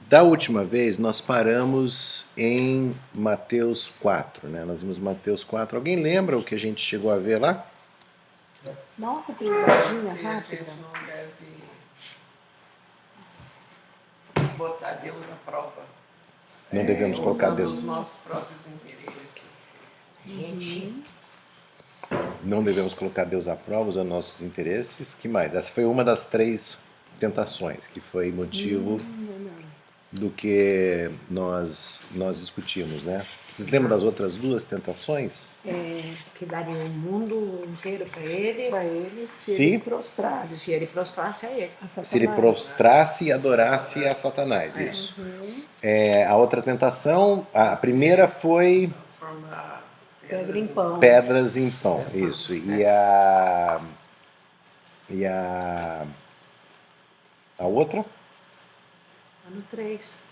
Da última vez nós paramos em Mateus 4, né? Nós vimos Mateus 4. Alguém lembra o que a gente chegou a ver lá? Dá uma pisadinha A rápida. gente não deve botar Deus na prova. Não devemos colocar Usando Deus. os nossos próprios interesses. Gente, Não devemos colocar Deus à prova usando nossos interesses. Que mais? Essa foi uma das 3 tentações, que foi motivo do que nós discutimos, né? Vocês lembram das outras 2 tentações? Que daria o mundo inteiro para ele, para ele se Se- ele prostrar, se ele prostrasse a ele. a Se ele Satanás. prostrasse e adorasse a Satanás, isso. Uhum. A outra tentação, a primeira foi Transformar Pedra em pão. pedras em pão, isso. E a outra? Tá no 3.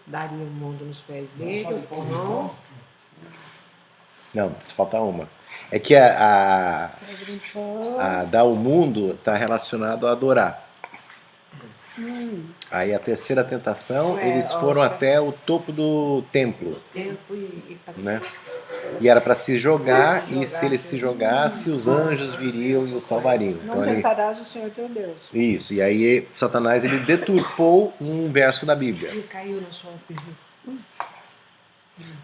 Daria o mundo nos pés dele, o pão. Não, falta uma. É que a Pedra em pão. dar o mundo está relacionado a adorar. Aí a terceira tentação, eles foram até o topo do templo, Tempo e né? E era para se jogar, e se ele se jogasse, os anjos viriam e o salvariam. Não Então, ele, tentarás o Senhor teu Deus. isso, e aí Satanás ele deturpou um verso da Bíblia. ele caiu na sua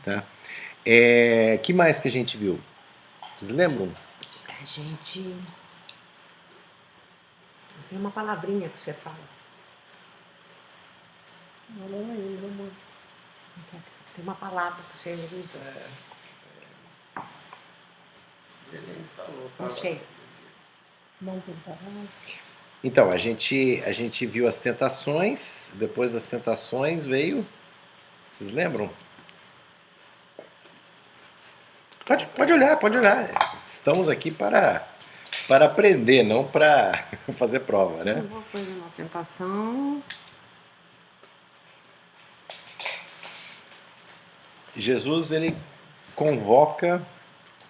Tá? Que mais que a gente viu? Vocês lembram? A gente. Tem uma palavrinha que você fala. Não lembro muito. Tem uma palavra que você usa. Ele falou. Não sei. Não tentarás. Então, a gente viu as tentações, depois das tentações veio. Vocês lembram? Pode olhar, pode olhar. Estamos aqui para aprender, não para fazer prova, né? Uma coisa na tentação. Jesus, ele convoca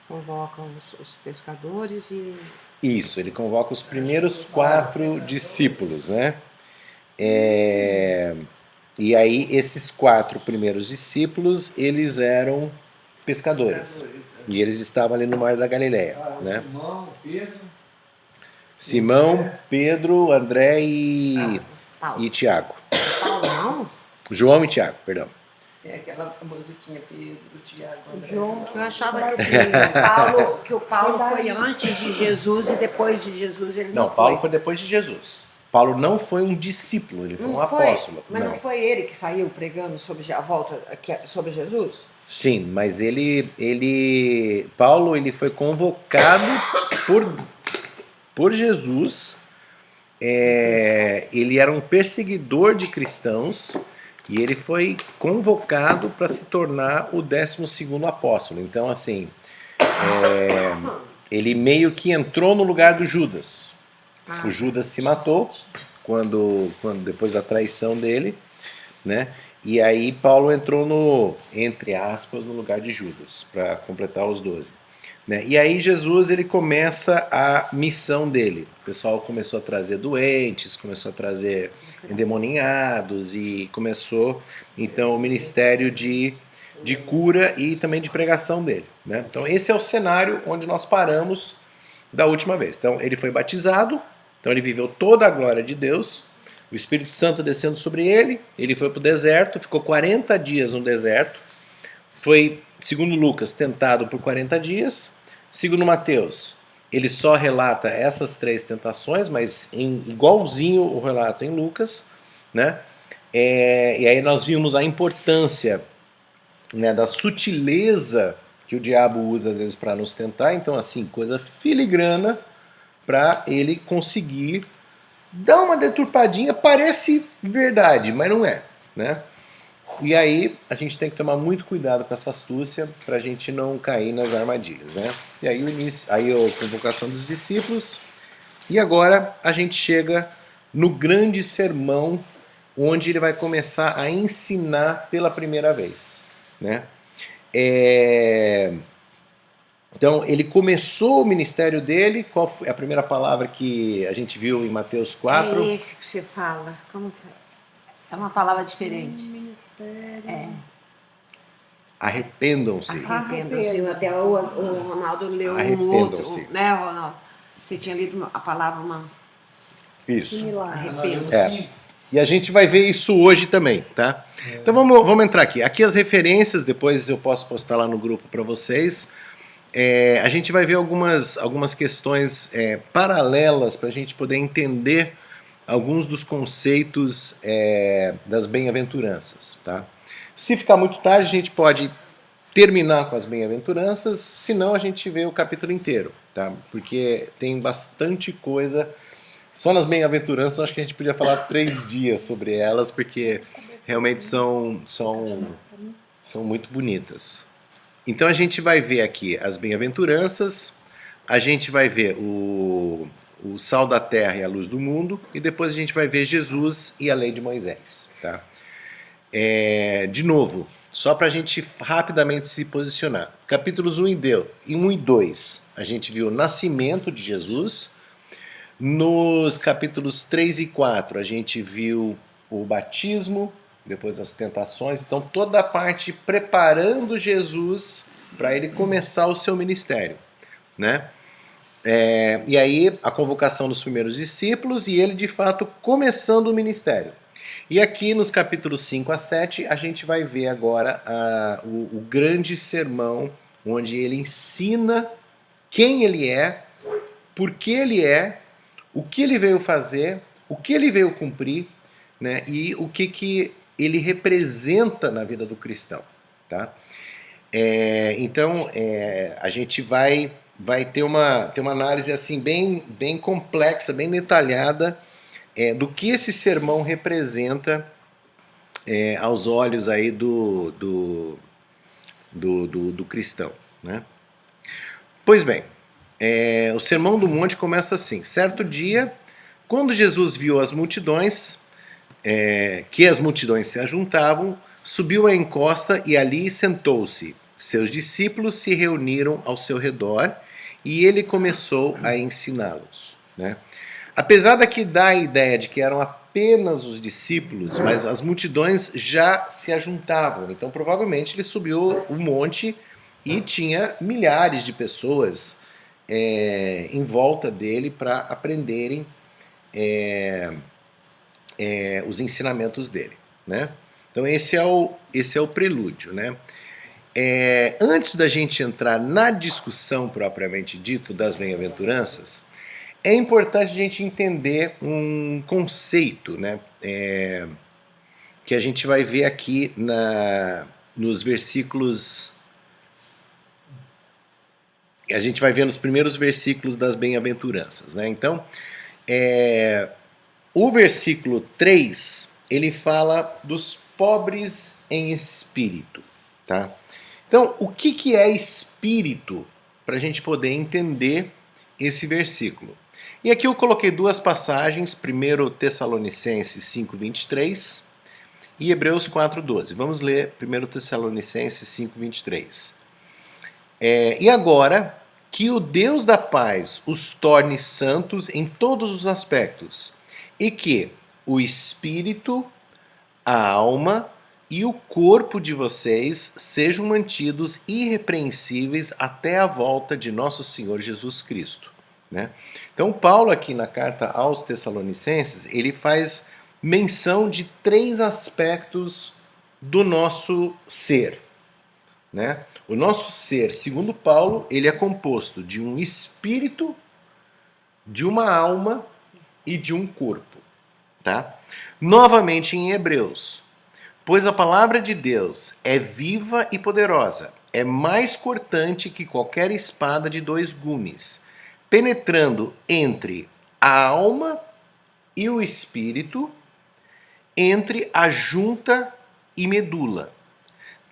Convocam os pescadores e. isso, ele convoca os primeiros 4 discípulos, né? E aí, esses 4 primeiros discípulos, eles eram pescadores. E eles estavam ali no Mar da Galileia, né? Simão, Pedro, André e Paulo. Tiago. Paulo não? João e Tiago, perdão. Tem aquela musiquinha Pedro, Tiago, André. João, Eu achava que o Paulo foi antes de Jesus e depois de Jesus ele não, Não, Paulo foi depois de Jesus. Paulo não foi um discípulo, ele foi um apóstolo. Mas não foi ele que saiu pregando sobre a volta sobre Jesus? Sim, mas Paulo ele foi convocado por Jesus. Ele era um perseguidor de cristãos e ele foi convocado para se tornar o 12º apóstolo. Então, assim, ele meio que entrou no lugar do Judas. O Judas se matou quando depois da traição dele, né? E aí Paulo entrou entre aspas, no lugar de Judas, para completar os 12. Né? E aí Jesus ele começa a missão dele. O pessoal começou a trazer doentes, começou a trazer endemoninhados e começou então o ministério de cura e também de pregação dele. Né? Então esse é o cenário onde nós paramos da última vez. Então ele foi batizado, então ele viveu toda a glória de Deus, o Espírito Santo descendo sobre ele, ele foi para o deserto, ficou 40 dias no deserto, foi, segundo Lucas, tentado por 40 dias, segundo Mateus, ele só relata essas 3 tentações, mas igualzinho o relato em Lucas, né? E aí nós vimos a importância, né, da sutileza que o diabo usa às vezes para nos tentar, então assim, coisa filigrana para ele conseguir dar uma deturpadinha, parece verdade, mas não é, né? E aí a gente tem que tomar muito cuidado com essa astúcia para a gente não cair nas armadilhas, né? E aí a convocação dos discípulos. E agora a gente chega no grande sermão, onde ele vai começar a ensinar pela primeira vez, né? Então ele começou o ministério dele. Qual foi a primeira palavra que a gente viu em Mateus 4? É esse que você fala. Como que é? É uma palavra diferente. Ministério. É. Arrependam-se. Arrependam-se. Até o Ronaldo leu um outro, Arrependam-se. né, Ronaldo? Você tinha lido a palavra Isso. Similar. arrependam-se. É. E a gente vai ver isso hoje também, tá? Então vamos entrar aqui. Aqui as referências, depois eu posso postar lá no grupo para vocês. A gente vai ver algumas questões paralelas para a gente poder entender alguns dos conceitos das bem-aventuranças, tá? Se ficar muito tarde, a gente pode terminar com as bem-aventuranças, senão a gente vê o capítulo inteiro, tá? Porque tem bastante coisa. Só nas bem-aventuranças, acho que a gente podia falar 3 dias sobre elas, porque realmente são muito bonitas. Então a gente vai ver aqui as bem-aventuranças, a gente vai ver o sal da terra e a luz do mundo, e depois a gente vai ver Jesus e a lei de Moisés. Tá? De novo, só para a gente rapidamente se posicionar. Capítulos 1 e 2, a gente viu o nascimento de Jesus. Nos capítulos 3 e 4, a gente viu o batismo, depois as tentações. Então, toda a parte preparando Jesus para ele começar o seu ministério, né? E aí, a convocação dos primeiros discípulos e ele, de fato, começando o ministério. E aqui, nos capítulos 5 a 7, a gente vai ver agora o grande sermão, onde ele ensina quem ele é, por que ele é, o que ele veio fazer, o que ele veio cumprir, né, e o que ele representa na vida do cristão. Tá? Então, a gente vai ter uma análise assim, bem complexa, bem detalhada do que esse sermão representa aos olhos aí do cristão. Né? Pois bem, o Sermão do Monte começa assim: certo dia, quando Jesus viu as multidões, que as multidões se ajuntavam, subiu à encosta e ali sentou-se. Seus discípulos se reuniram ao seu redor e ele começou a ensiná-los. Né? Apesar daqui dar a ideia de que eram apenas os discípulos, mas as multidões já se ajuntavam. Então provavelmente ele subiu o monte e tinha milhares de pessoas em volta dele para aprenderem os ensinamentos dele, né? Então esse é o prelúdio, né? Antes da gente entrar na discussão propriamente dito das bem-aventuranças, é importante a gente entender um conceito, né? Que a gente vai ver aqui nos versículos. A gente vai ver nos primeiros versículos das bem-aventuranças, né? Então, o versículo 3, ele fala dos pobres em espírito, tá? Então, o que é espírito? Para a gente poder entender esse versículo. E aqui eu coloquei 2 passagens, 1 Tessalonicenses 5:23 e Hebreus 4:12. Vamos ler 1 Tessalonicenses 5:23. E agora, que o Deus da paz os torne santos em todos os aspectos, e que o espírito, a alma e o corpo de vocês sejam mantidos irrepreensíveis até a volta de nosso Senhor Jesus Cristo. Né? Então, Paulo aqui na carta aos Tessalonicenses, ele faz menção de 3 aspectos do nosso ser. Né? O nosso ser, segundo Paulo, ele é composto de um espírito, de uma alma e de um corpo. Tá? Novamente em Hebreus: pois a palavra de Deus é viva e poderosa, é mais cortante que qualquer espada de 2 gumes, penetrando entre a alma e o espírito, entre a junta e medula,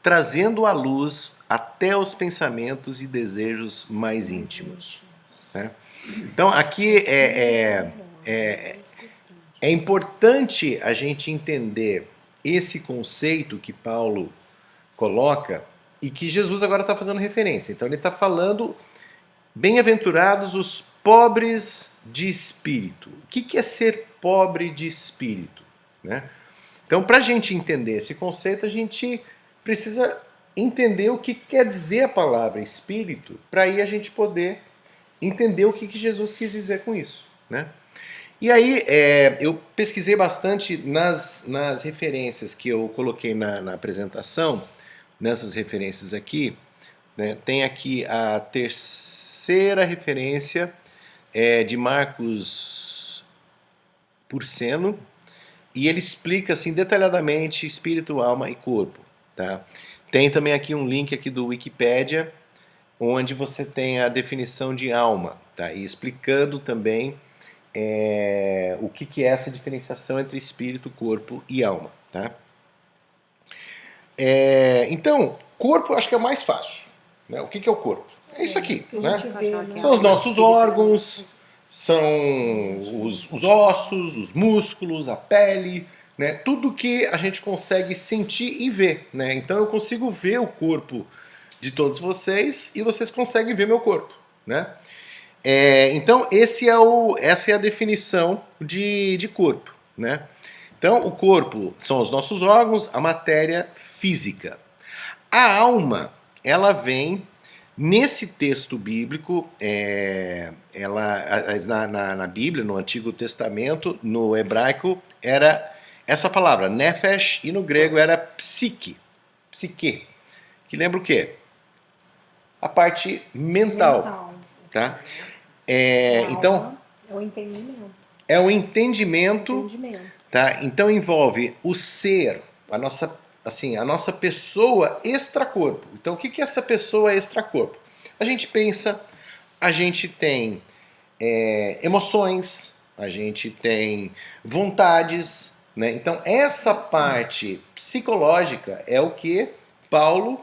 trazendo à luz até os pensamentos e desejos mais íntimos. Né? Então aqui é importante a gente entender esse conceito que Paulo coloca e que Jesus agora está fazendo referência. Então ele está falando: bem-aventurados os pobres de espírito. O que é ser pobre de espírito? Né? Então, para a gente entender esse conceito, a gente precisa entender o que quer dizer a palavra espírito, para aí a gente poder entender o que Jesus quis dizer com isso, né? E aí, eu pesquisei bastante nas referências que eu coloquei na apresentação, nessas referências aqui, né? Tem aqui a terceira referência, de Marcos Porceno, e ele explica assim detalhadamente espírito, alma e corpo, tá? Tem também aqui um link aqui do Wikipédia, onde você tem a definição de alma, tá? E explicando também o que é essa diferenciação entre espírito, corpo e alma, tá? Então, corpo eu acho que é o mais fácil, né? O que é o corpo? É isso aqui, que a né? gente vê, né? São os nossos órgãos, são os ossos, os músculos, a pele, né? Tudo que a gente consegue sentir e ver, né? Então eu consigo ver o corpo de todos vocês e vocês conseguem ver meu corpo, né? Então essa é a definição de corpo, né? Então o corpo são os nossos órgãos, a matéria física. A alma, ela vem nesse texto bíblico, na Bíblia, no Antigo Testamento, no hebraico, era essa palavra, nefesh, e no grego era psique, que lembra o quê? A parte mental. Tá? Então, Alma é o entendimento. é o entendimento, Entendimento. tá? Então envolve o ser, a nossa pessoa extracorpo. Então o que é essa pessoa extracorpo? A gente pensa, a gente tem emoções, a gente tem vontades, né? Então essa parte psicológica é o que Paulo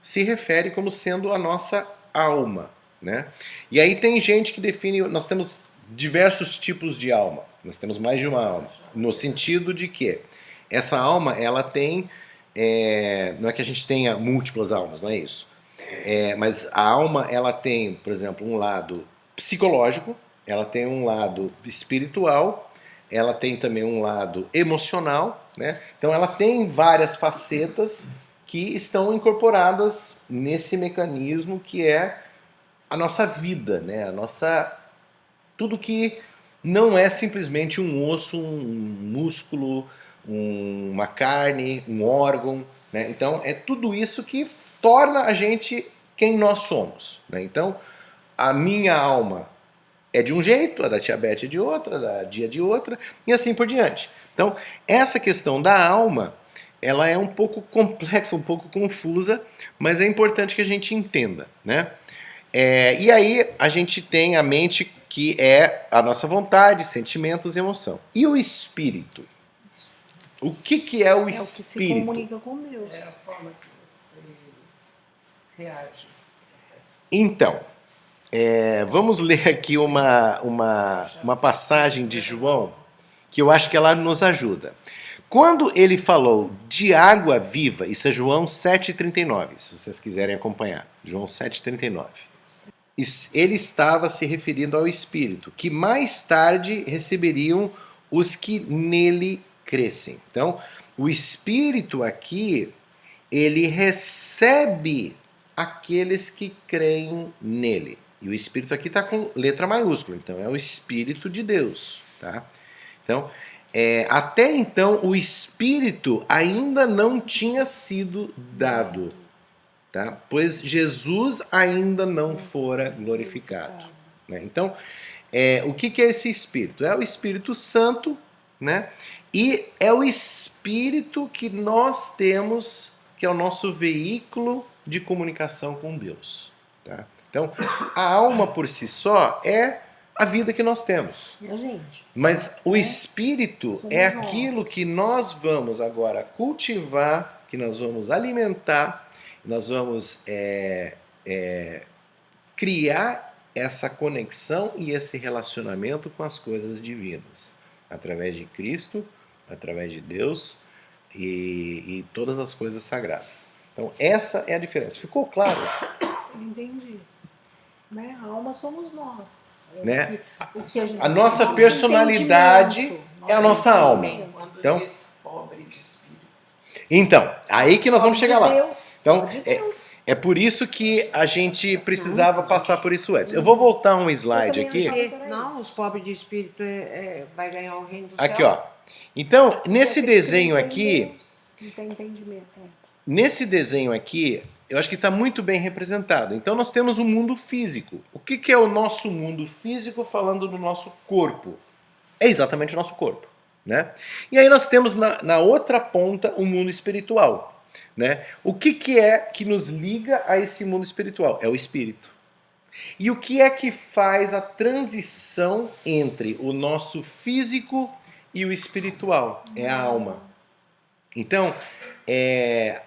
se refere como sendo a nossa alma, né? E aí tem gente que define, nós temos diversos tipos de alma, nós temos mais de uma alma, no sentido de que essa alma, ela tem, não é que a gente tenha múltiplas almas, não é isso, mas a alma, ela tem, por exemplo, um lado psicológico, ela tem um lado espiritual, ela tem também um lado emocional, né? Então ela tem várias facetas que estão incorporadas nesse mecanismo que é a nossa vida, né? Tudo que não é simplesmente um osso, um músculo, uma carne, um órgão, né? Então é tudo isso que torna a gente quem nós somos, né? Então a minha alma é de um jeito, a da tia Beth é de outra, a da Dia de outra, e assim por diante. Então essa questão da alma, ela é um pouco complexa, um pouco confusa, mas é importante que a gente entenda, né? E aí a gente tem a mente, que é a nossa vontade, sentimentos e emoção. E o espírito? O que é o É o que se espírito? comunica com Deus. É a forma que você reage. Então, vamos ler aqui uma passagem de João, que eu acho que ela nos ajuda. Quando ele falou de água viva, isso é João 7,39, se vocês quiserem acompanhar, João 7,39. Ele estava se referindo ao Espírito, que mais tarde receberiam os que nele crescem. Então, o Espírito aqui, ele recebe aqueles que creem nele. E o Espírito aqui está com letra maiúscula, então é o Espírito de Deus, tá? Então, até então, o Espírito ainda não tinha sido dado, tá? Pois Jesus ainda não fora glorificado, né? Então, o que é esse Espírito? É o Espírito Santo, né? E é o Espírito que nós temos, que é o nosso veículo de comunicação com Deus, tá? Então, a alma por si só é a vida que nós temos. E a gente? Mas o Espírito Somos é nós. aquilo que nós vamos agora cultivar, que nós vamos alimentar, nós vamos criar essa conexão e esse relacionamento com as coisas divinas, através de Cristo, através de Deus e todas as coisas sagradas. Então essa é a diferença. Ficou claro? Eu entendi. Né? A alma somos nós. Né? O que A nossa nosso personalidade entendimento, é a nossa alma. Quando Então- diz pobre, pobre de espírito. Então, aí que nós vamos chegar lá. Deus, Então, de Deus. é por isso que a gente precisava passar por isso antes. Eu vou voltar um slide Eu também aqui. achava. Porque, não, os pobres de espírito vai ganhar o reino do céu. Aqui, ó. Então, nesse Aqueles que desenho não têm aqui, Deus, não tem entendimento. nesse desenho aqui, eu acho que está muito bem representado. Então, nós temos um mundo físico. O que, que é o nosso mundo físico falando do nosso corpo? É exatamente o nosso corpo, né? E aí nós temos na outra ponta o mundo espiritual, né? O que, que é que nos liga a esse mundo espiritual? É o espírito. E o que é que faz a transição entre o nosso físico e o espiritual? É a alma. Então, é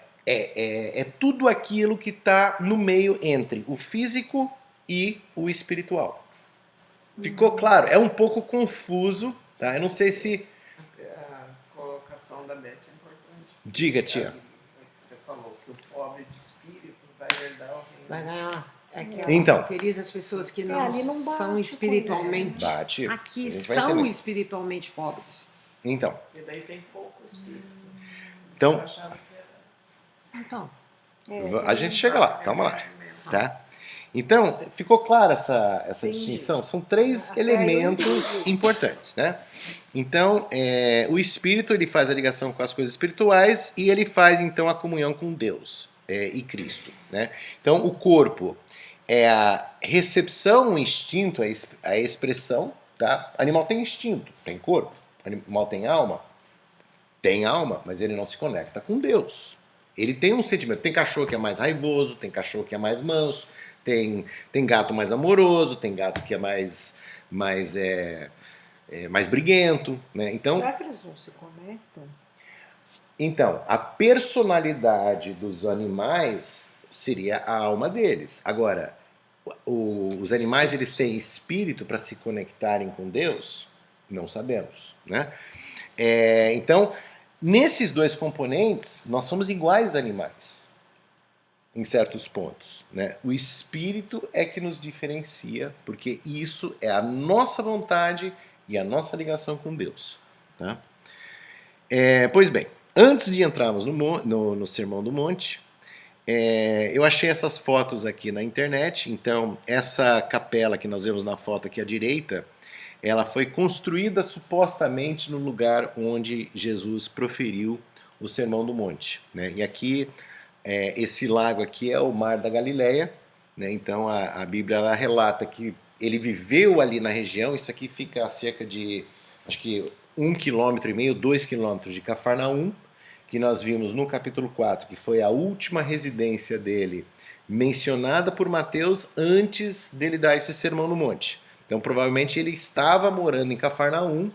tudo aquilo que está no meio entre o físico e o espiritual. Ficou claro? É um pouco confuso, tá? Eu não sei se... A colocação da Beth é importante. Diga, tia. É que você falou que o pobre de espírito vai herdar o reino. Vai ganhar. Aqui, ó, Então. feliz as pessoas que ali não bate são com espiritualmente. isso, Bate. Aqui A gente vai são entender. espiritualmente pobres. Então, E daí tem pouco espírito. Então- Eu achava que era... Então, a gente chega lá, calma lá, tá? Então, ficou clara essa Entendi. distinção? São três Até aí eu elementos entendi. importantes, né? Então, o espírito ele faz a ligação com as coisas espirituais e ele faz então a comunhão com Deus e Cristo, né? Então, o corpo é a recepção, o instinto, a expressão, tá? Animal tem instinto, tem corpo. Animal tem alma, mas ele não se conecta com Deus. Ele tem um sentimento. Tem cachorro que é mais raivoso, tem cachorro que é mais manso, tem gato mais amoroso, tem gato que é mais briguento, né? Será que eles não se conectam? Então, a personalidade dos animais seria a alma deles. Agora, os animais eles têm espírito para se conectarem com Deus? Não sabemos, né? Então, nesses dois componentes, nós somos iguais a animais, em certos pontos, né? O espírito é que nos diferencia, porque isso é a nossa vontade e a nossa ligação com Deus, tá? Pois bem, antes de entrarmos no Sermão do Monte, eu achei essas fotos aqui na internet. Então, essa capela que nós vemos na foto aqui à direita, ela foi construída supostamente no lugar onde Jesus proferiu o Sermão do Monte, né? E aqui, esse lago aqui é o Mar da Galileia, né? Então a Bíblia ela relata que ele viveu ali na região. Isso aqui fica a cerca de, acho que 1,5 km, 2 km de Cafarnaum, que nós vimos no capítulo 4, que foi a última residência dele, mencionada por Mateus antes dele dar esse Sermão no Monte. Então, provavelmente ele estava morando em Cafarnaum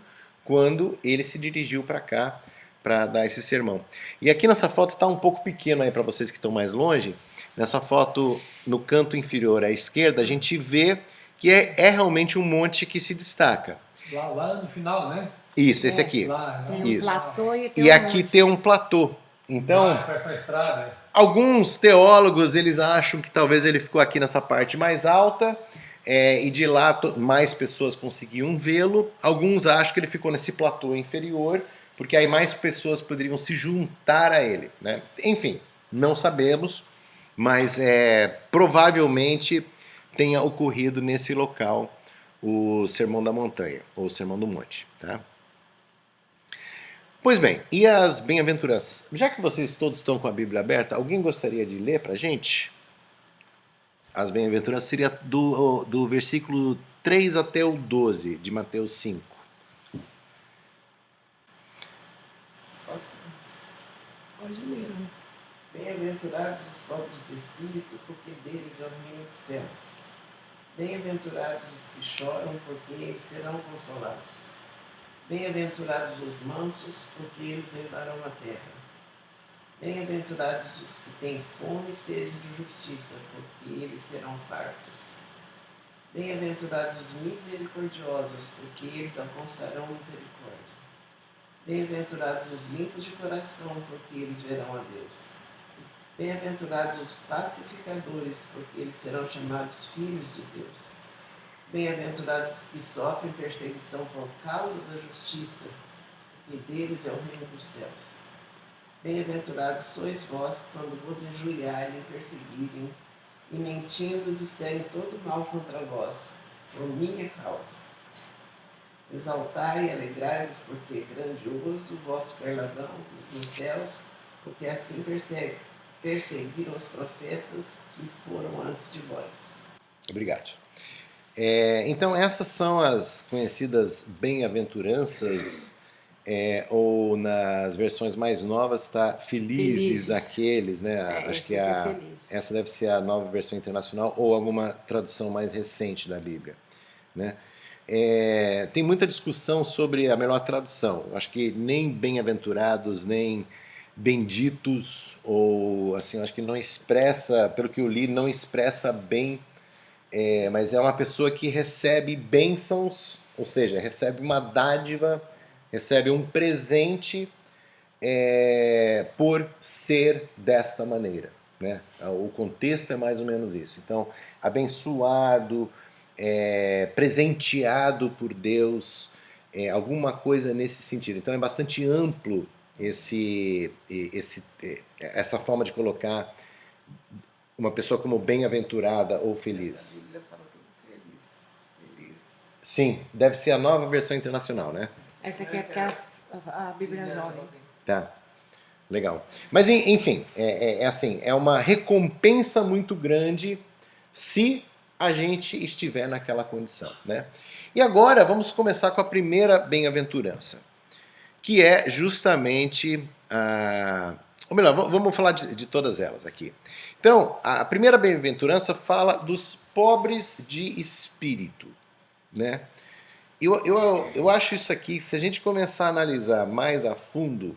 quando ele se dirigiu para cá para dar esse sermão. E aqui nessa foto está um pouco pequeno aí para vocês que estão mais longe. Nessa foto, no canto inferior à esquerda, a gente vê que é realmente um monte que se destaca. Lá no final, né? Isso, esse aqui. Lá, tem um Isso. platô e tem E um aqui monte. tem um platô. Então, Parece uma estrada. alguns teólogos eles acham que talvez ele ficou aqui nessa parte mais alta e de lá mais pessoas conseguiam vê-lo. Alguns acham que ele ficou nesse platô inferior, porque aí mais pessoas poderiam se juntar a ele, né? Enfim, não sabemos, mas provavelmente tenha ocorrido nesse local o Sermão da Montanha, ou o Sermão do Monte, tá? Pois bem, e as bem-aventuranças? Já que vocês todos estão com a Bíblia aberta, alguém gostaria de ler para a gente? As bem-aventuranças seria do versículo 3 até o 12 de Mateus 5. Posso? Pode ler. Bem-aventurados os pobres de espírito, porque deles é o reino dos céus. Bem-aventurados os que choram, porque eles serão consolados. Bem-aventurados os mansos, porque eles herdarão a terra. Bem-aventurados os que têm fome e sede de justiça, porque eles serão fartos. Bem-aventurados os misericordiosos, porque eles alcançarão misericórdia. Bem-aventurados os limpos de coração, porque eles verão a Deus. Bem-aventurados os pacificadores, porque eles serão chamados filhos de Deus. Bem-aventurados os que sofrem perseguição por causa da justiça, porque deles é o reino dos céus. Bem-aventurados sois vós quando vos injuriarem e perseguirem, e mentindo disserem todo mal contra vós, por minha causa. Exaltai e alegrai-vos, porque é grandioso o vosso galardão nos céus, porque assim perseguiram os profetas que foram antes de vós. Obrigado. Então, essas são as conhecidas bem-aventuranças, ou nas versões mais novas está felizes aqueles, né? Acho que essa deve ser a nova versão internacional ou alguma tradução mais recente da Bíblia, né? Tem muita discussão sobre a melhor tradução. Acho que nem bem-aventurados, nem benditos, ou assim, acho que não expressa, pelo que eu li, não expressa bem, mas é uma pessoa que recebe bênçãos, ou seja, recebe uma dádiva, recebe um presente por ser desta maneira, né? O contexto é mais ou menos isso. Então, abençoado, presenteado por Deus, alguma coisa nesse sentido. Então é bastante amplo essa forma de colocar uma pessoa como bem-aventurada ou feliz. A Bíblia fala tudo feliz. Sim, deve ser a nova versão internacional, né? Essa aqui é a Bíblia Jovem. Tá, legal. Mas enfim, assim, é uma recompensa muito grande se a gente estiver naquela condição, né? E agora vamos começar com a primeira bem-aventurança, que é justamente ou melhor, vamos falar de todas elas aqui. Então, a primeira bem-aventurança fala dos pobres de espírito, né? Eu acho isso aqui, se a gente começar a analisar mais a fundo,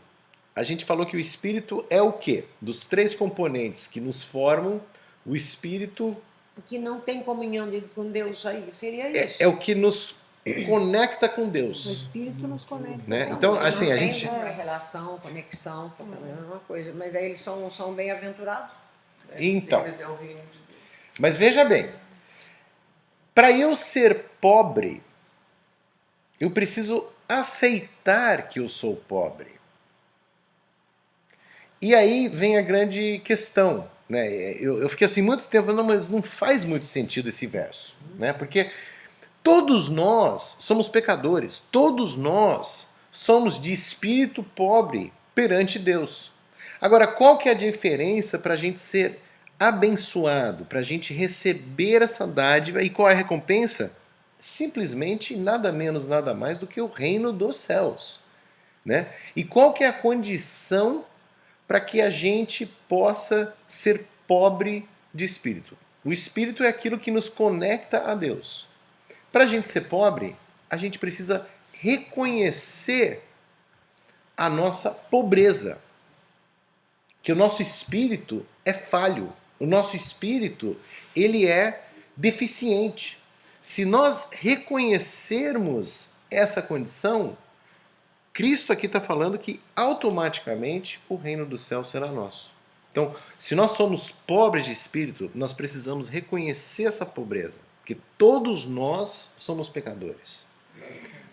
a gente falou que o espírito é o quê? Dos três componentes que nos formam, o espírito Que não tem comunhão com Deus aí, seria isso. é o que nos conecta com O Deus, Espírito nos conecta. né? Então, Não assim, a tem gente... uma relação, conexão, é a mesma coisa. Mas aí eles são bem-aventurados. Então, Deles é o reino de Deus. mas veja bem, para eu ser pobre, eu preciso aceitar que eu sou pobre. E aí vem a grande questão, né? Eu fiquei assim muito tempo, não, mas não faz muito sentido esse verso, né? Porque todos nós somos pecadores, todos nós somos de espírito pobre perante Deus. Agora, qual que é a diferença para a gente ser abençoado, para a gente receber essa dádiva, e qual é a recompensa? Simplesmente nada menos, nada mais do que o reino dos céus, né? E qual que é a condição para que a gente possa ser pobre de espírito? O espírito é aquilo que nos conecta a Deus. Para a gente ser pobre, a gente precisa reconhecer a nossa pobreza, que o nosso espírito é falho, o nosso espírito ele é deficiente. Se nós reconhecermos essa condição, Cristo aqui está falando que automaticamente o reino do céu será nosso. Então, se nós somos pobres de espírito, nós precisamos reconhecer essa pobreza, porque todos nós somos pecadores.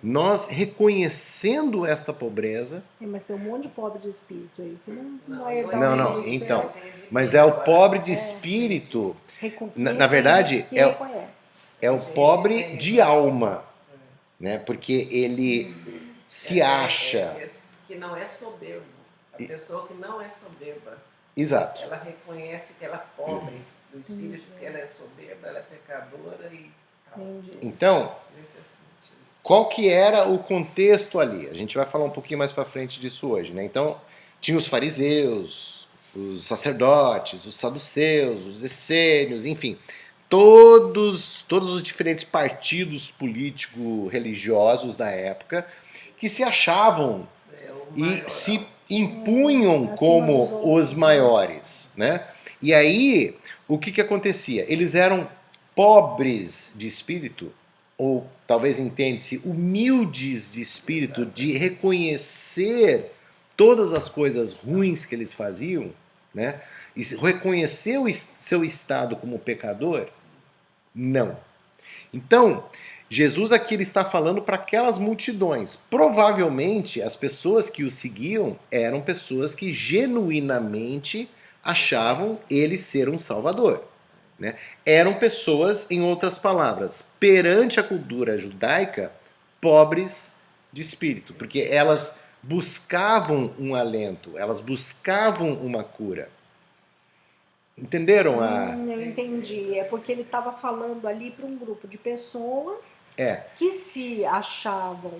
Nós reconhecendo esta pobreza... Mas tem um monte de pobre de espírito aí que não vai dar Não, o não, reino do então, céu. mas é o pobre de espírito, na verdade, que reconhece. é o pobre de alma, né? Porque ele se acha... que não é soberbo. A pessoa que não é soberba, Exato. ela reconhece que ela é pobre do espírito, que ela é soberba, ela é pecadora e tal. Entendi. Então, Nesse sentido. qual que era o contexto ali? A gente vai falar um pouquinho mais para frente disso hoje, né? Então, tinha os fariseus, os sacerdotes, os saduceus, os essênios, enfim, todos os diferentes partidos político-religiosos da época que se achavam e se impunham como os maiores, né? E aí, o que acontecia? Eles eram pobres de espírito, ou talvez entende-se, humildes de espírito, de reconhecer todas as coisas ruins que eles faziam, né? E reconhecer o seu estado como pecador? Não. Então, Jesus aqui ele está falando para aquelas multidões. Provavelmente as pessoas que o seguiam eram pessoas que genuinamente achavam ele ser um salvador, né? Eram pessoas, em outras palavras, perante a cultura judaica, pobres de espírito, porque elas buscavam um alento, elas buscavam uma cura. Entenderam Eu entendi. É porque ele estava falando ali para um grupo de pessoas que se achavam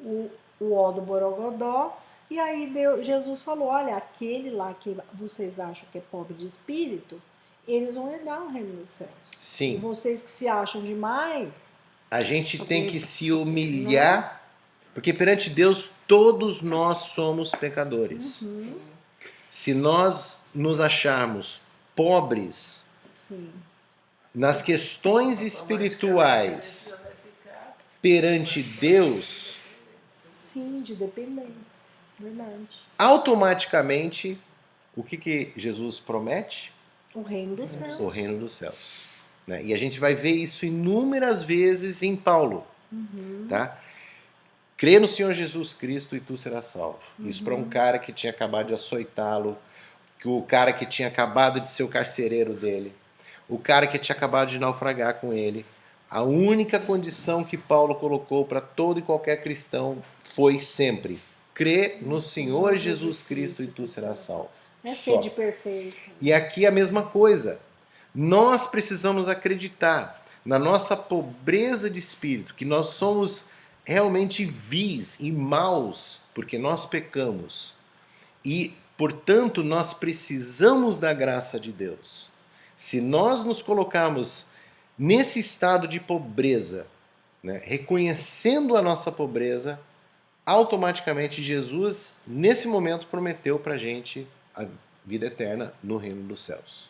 o ó do Borogodó. E aí Jesus falou, olha, aquele lá que vocês acham que é pobre de espírito, eles vão herdar o reino dos céus. Sim. E vocês que se acham demais... A gente tem que se humilhar, porque perante Deus todos nós somos pecadores. Se nós nos acharmos pobres nas questões espirituais perante Deus, Sim, de dependência. Verdade. automaticamente, o que Jesus promete? O reino dos céus. O reino dos céus. Né? E a gente vai ver isso inúmeras vezes em Paulo. Tá? Crê no Senhor Jesus Cristo e tu serás salvo. Isso para um cara que tinha acabado de açoitá-lo, o cara que tinha acabado de ser o carcereiro dele, o cara que tinha acabado de naufragar com ele. A única condição que Paulo colocou para todo e qualquer cristão foi sempre: crê no Senhor Jesus Cristo e tu serás salvo. É Só. sede perfeita. E aqui a mesma coisa. Nós precisamos acreditar na nossa pobreza de espírito, que nós somos realmente vis e maus, porque nós pecamos. E, portanto, nós precisamos da graça de Deus. Se nós nos colocarmos nesse estado de pobreza, né, reconhecendo a nossa pobreza, automaticamente Jesus, nesse momento, prometeu para a gente a vida eterna no reino dos céus.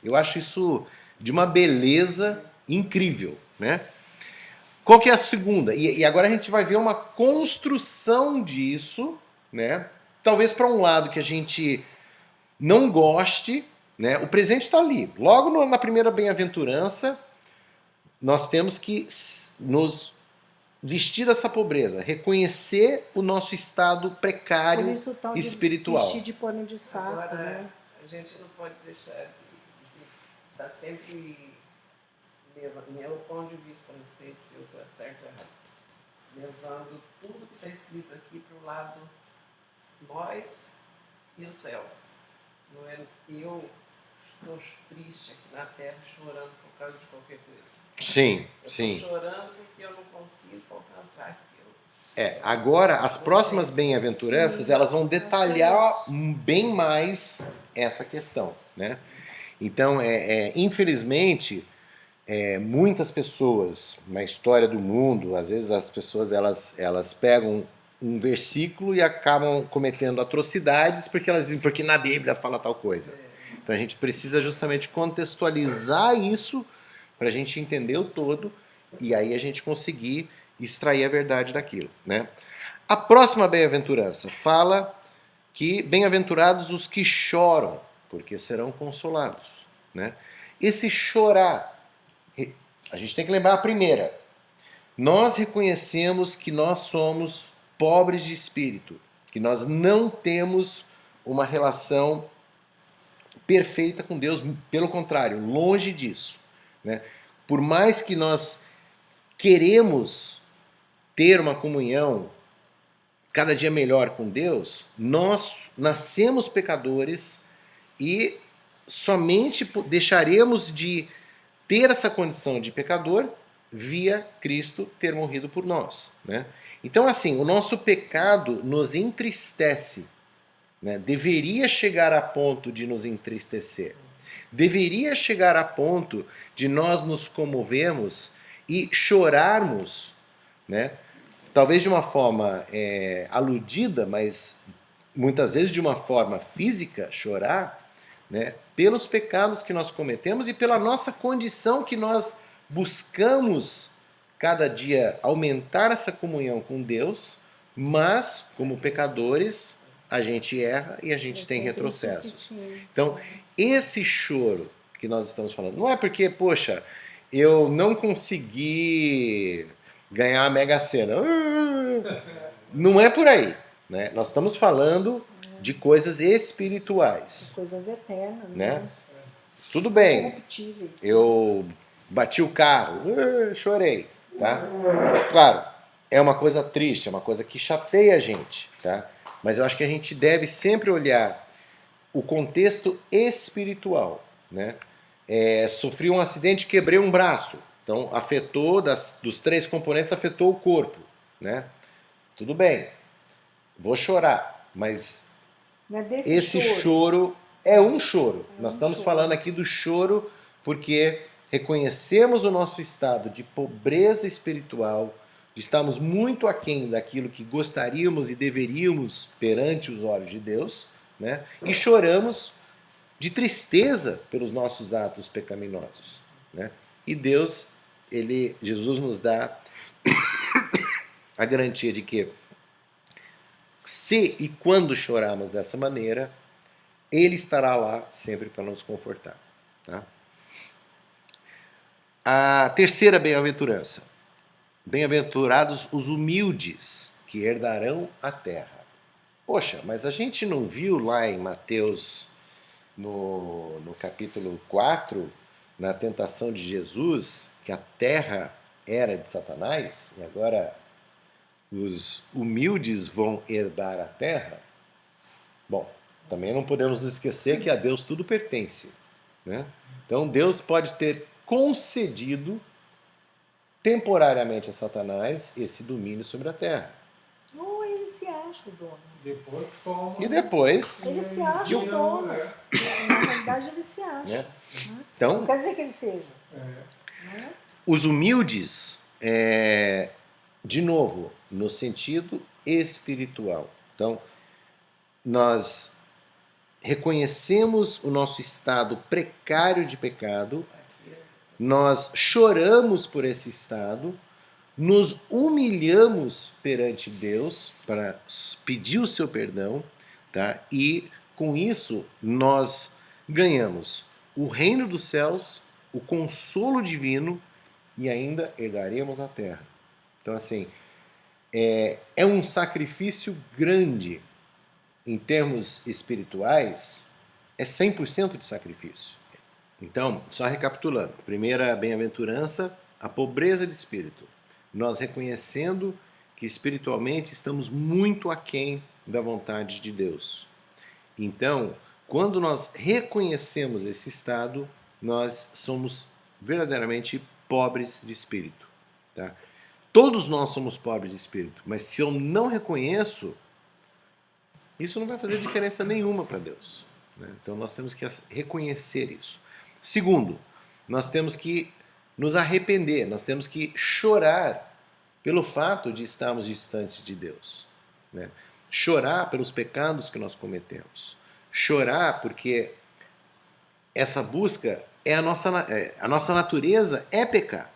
Eu acho isso de uma beleza incrível, né? Qual que é a segunda? E agora a gente vai ver uma construção disso, né? Talvez para um lado que a gente não goste, né? O presente está ali. Logo na primeira bem-aventurança, nós temos que nos vestir dessa pobreza, reconhecer o nosso estado precário Por isso o tal de espiritual. vestir de pano de saco, Agora, né? a gente não pode deixar de estar sempre, meu ponto de vista, não sei se eu estou certo ou errado, levando tudo que está escrito aqui para o lado nós e os céus. Não é, eu estou triste aqui na terra, chorando por causa de qualquer coisa. Sim, Eu sim. estou chorando porque eu não consigo alcançar aquilo. Agora as próximas bem-aventuranças elas vão detalhar bem mais essa questão, né? Então, infelizmente, muitas pessoas na história do mundo, às vezes as pessoas elas pegam um versículo e acabam cometendo atrocidades porque elas dizem porque na Bíblia fala tal coisa. Então a gente precisa justamente contextualizar isso para a gente entender o todo e aí a gente conseguir extrair a verdade daquilo, né? A próxima bem-aventurança fala que bem-aventurados os que choram, porque serão consolados, né? Esse chorar, a gente tem que lembrar a primeira. Nós reconhecemos que nós somos pobres de espírito, que nós não temos uma relação perfeita com Deus, pelo contrário, longe disso, né? Por mais que nós queremos ter uma comunhão cada dia melhor com Deus, nós nascemos pecadores e somente deixaremos de ter essa condição de pecador via Cristo ter morrido por nós, né? Então, assim, o nosso pecado nos entristece, né? Deveria chegar a ponto de nos entristecer. Deveria chegar a ponto de nós nos comovermos e chorarmos, né? Talvez de uma forma aludida, mas muitas vezes de uma forma física, chorar, né? Pelos pecados que nós cometemos e pela nossa condição que nós buscamos cada dia aumentar essa comunhão com Deus, mas como pecadores a gente erra e a gente tem retrocessos. Então, esse choro que nós estamos falando, não é porque, poxa, eu não consegui ganhar a Mega Sena. Não é por aí, né? Nós estamos falando de coisas espirituais. Coisas eternas, né? Tudo bem, corruptíveis. eu bati o carro, chorei, tá? Claro, é uma coisa triste, é uma coisa que chateia a gente, tá? Mas eu acho que a gente deve sempre olhar o contexto espiritual, né? Sofri um acidente, quebrei um braço, então afetou, dos 3 componentes, afetou o corpo, né? Tudo bem, vou chorar, mas esse choro é um choro. Nós estamos falando aqui do choro porque reconhecemos o nosso estado de pobreza espiritual, de estarmos muito aquém daquilo que gostaríamos e deveríamos perante os olhos de Deus, né? E choramos de tristeza pelos nossos atos pecaminosos, né? E Deus, Jesus nos dá a garantia de que se e quando chorarmos dessa maneira, Ele estará lá sempre para nos confortar. Tá? A terceira bem-aventurança. Bem-aventurados os humildes, que herdarão a terra. Poxa, mas a gente não viu lá em Mateus, no capítulo 4, na tentação de Jesus, que a terra era de Satanás, e agora os humildes vão herdar a terra? Bom, também não podemos nos esquecer que a Deus tudo pertence, né? Então Deus pode ter concedido temporariamente a Satanás esse domínio sobre a terra. Ou ele se acha o dono. Depois toma. E depois... Ele se acha o dono. Na realidade ele se acha. Né? Então, não quer dizer que ele seja. É. Os humildes, de novo, no sentido espiritual. Então, nós reconhecemos o nosso estado precário de pecado, nós choramos por esse estado, nos humilhamos perante Deus para pedir o seu perdão, tá? E com isso nós ganhamos o reino dos céus, o consolo divino e ainda herdaremos a terra. Então, assim, é um sacrifício grande. Em termos espirituais, é 100% de sacrifício. Então, só recapitulando. Primeira bem-aventurança, a pobreza de espírito. Nós reconhecendo que espiritualmente estamos muito aquém da vontade de Deus. Então, quando nós reconhecemos esse estado, nós somos verdadeiramente pobres de espírito. Tá? Todos nós somos pobres de espírito, mas se eu não reconheço, isso não vai fazer diferença nenhuma para Deus. Né? Então nós temos que reconhecer isso. Segundo, nós temos que nos arrepender, nós temos que chorar pelo fato de estarmos distantes de Deus. Né? Chorar pelos pecados que nós cometemos. Chorar porque essa busca a nossa natureza é pecar.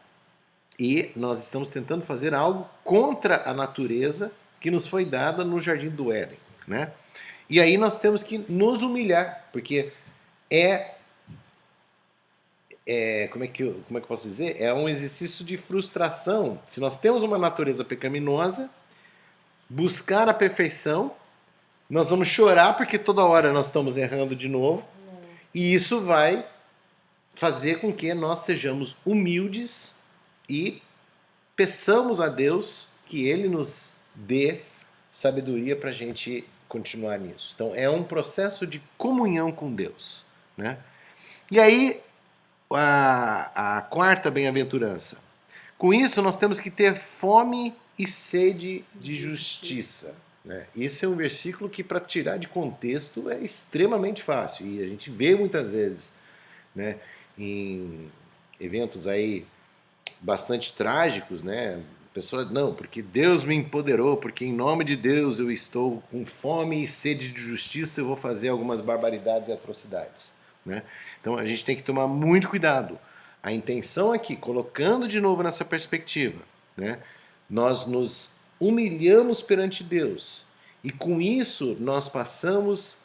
E nós estamos tentando fazer algo contra a natureza que nos foi dada no Jardim do Éden. Né? E aí nós temos que nos humilhar, porque como é que eu posso dizer? É um exercício de frustração. Se nós temos uma natureza pecaminosa, buscar a perfeição, nós vamos chorar porque toda hora nós estamos errando de novo, e isso vai fazer com que nós sejamos humildes e peçamos a Deus que Ele nos dê sabedoria para a gente continuar nisso. Então é um processo de comunhão com Deus. Né? E aí, a quarta bem-aventurança. Com isso, nós temos que ter fome e sede de justiça. Né? Esse é um versículo que, para tirar de contexto, é extremamente fácil. E a gente vê muitas vezes, né, em eventos aí bastante trágicos, né? Pessoa, não, porque Deus me empoderou, porque em nome de Deus eu estou com fome e sede de justiça, eu vou fazer algumas barbaridades e atrocidades. Né? Então a gente tem que tomar muito cuidado. A intenção aqui, colocando de novo nessa perspectiva, né? Nós nos humilhamos perante Deus e com isso nós passamos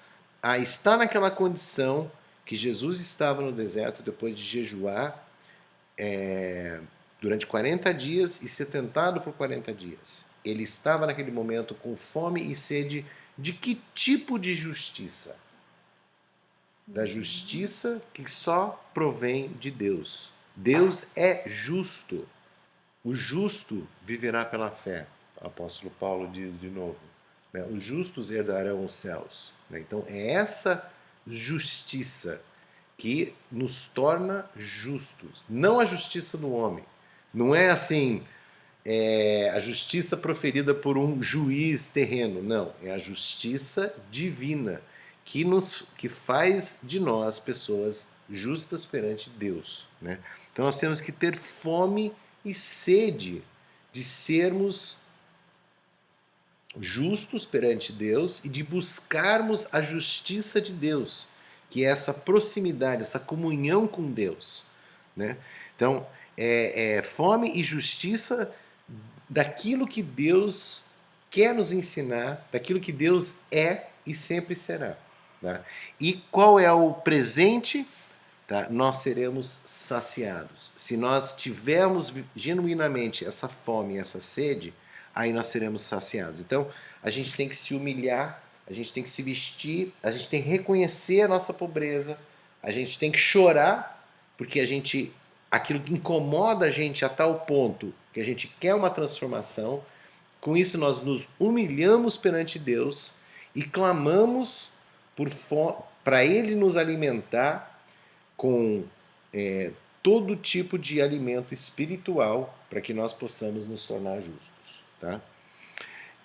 a estar naquela condição que Jesus estava no deserto depois de jejuar durante 40 dias e ser tentado por 40 dias. Ele estava naquele momento com fome e sede de que tipo de justiça? Da justiça que só provém de Deus. Deus é justo. O justo viverá pela fé. O apóstolo Paulo diz de novo. Né? Os justos herdarão os céus. Né? Então é essa justiça que nos torna justos. Não a justiça do homem. Não é assim a justiça proferida por um juiz terreno. Não, é a justiça divina que faz de nós pessoas justas perante Deus. Né? Então nós temos que ter fome e sede de sermos justos perante Deus e de buscarmos a justiça de Deus, que é essa proximidade, essa comunhão com Deus. Né? Então, fome e justiça daquilo que Deus quer nos ensinar, daquilo que Deus é e sempre será. Tá? E qual é o presente? Tá? Nós seremos saciados. Se nós tivermos genuinamente essa fome, essa sede, aí nós seremos saciados. Então, a gente tem que se humilhar, a gente tem que se vestir, a gente tem que reconhecer a nossa pobreza, a gente tem que chorar, porque aquilo que incomoda a gente a tal ponto que a gente quer uma transformação. Com isso, nós nos humilhamos perante Deus e clamamos para Ele nos alimentar com todo tipo de alimento espiritual para que nós possamos nos tornar justos. Tá?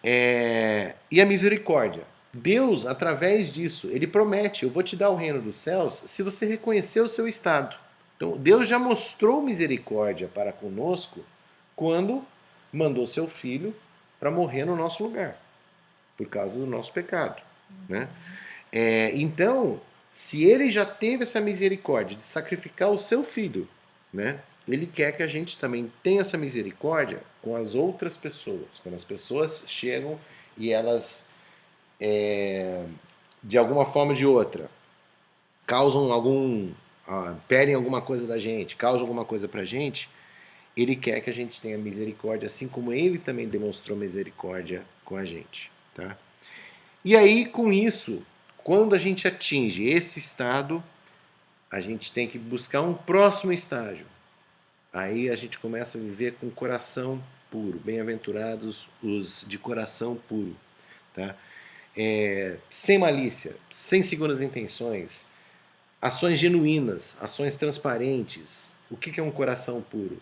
E a misericórdia. Deus, através disso, Ele promete: eu vou te dar o reino dos céus se você reconhecer o seu estado. Então, Deus já mostrou misericórdia para conosco quando mandou seu Filho para morrer no nosso lugar, por causa do nosso pecado. Né? Então, se Ele já teve essa misericórdia de sacrificar o seu Filho, né? Ele quer que a gente também tenha essa misericórdia com as outras pessoas. Quando as pessoas chegam e elas, de alguma forma ou de outra, pedem alguma coisa da gente, causam alguma coisa pra gente, Ele quer que a gente tenha misericórdia, assim como Ele também demonstrou misericórdia com a gente. Tá? E aí, com isso, quando a gente atinge esse estado, a gente tem que buscar um próximo estágio. Aí a gente começa a viver com coração puro. Bem-aventurados os de coração puro. Tá? Sem malícia, sem segundas intenções, ações genuínas, ações transparentes. O que é um coração puro?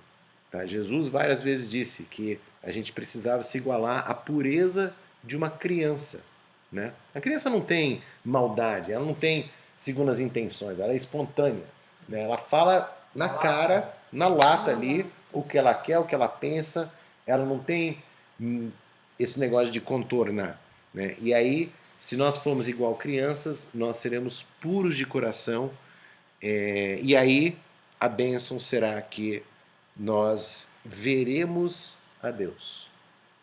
Tá? Jesus várias vezes disse que a gente precisava se igualar à pureza de uma criança. Né? A criança não tem maldade, ela não tem segundas intenções, ela é espontânea. Né? Ela fala na cara, na lata ali, o que ela quer, o que ela pensa, ela não tem esse negócio de contornar. Né? E aí, se nós formos igual crianças, nós seremos puros de coração, e aí a bênção será que nós veremos a Deus.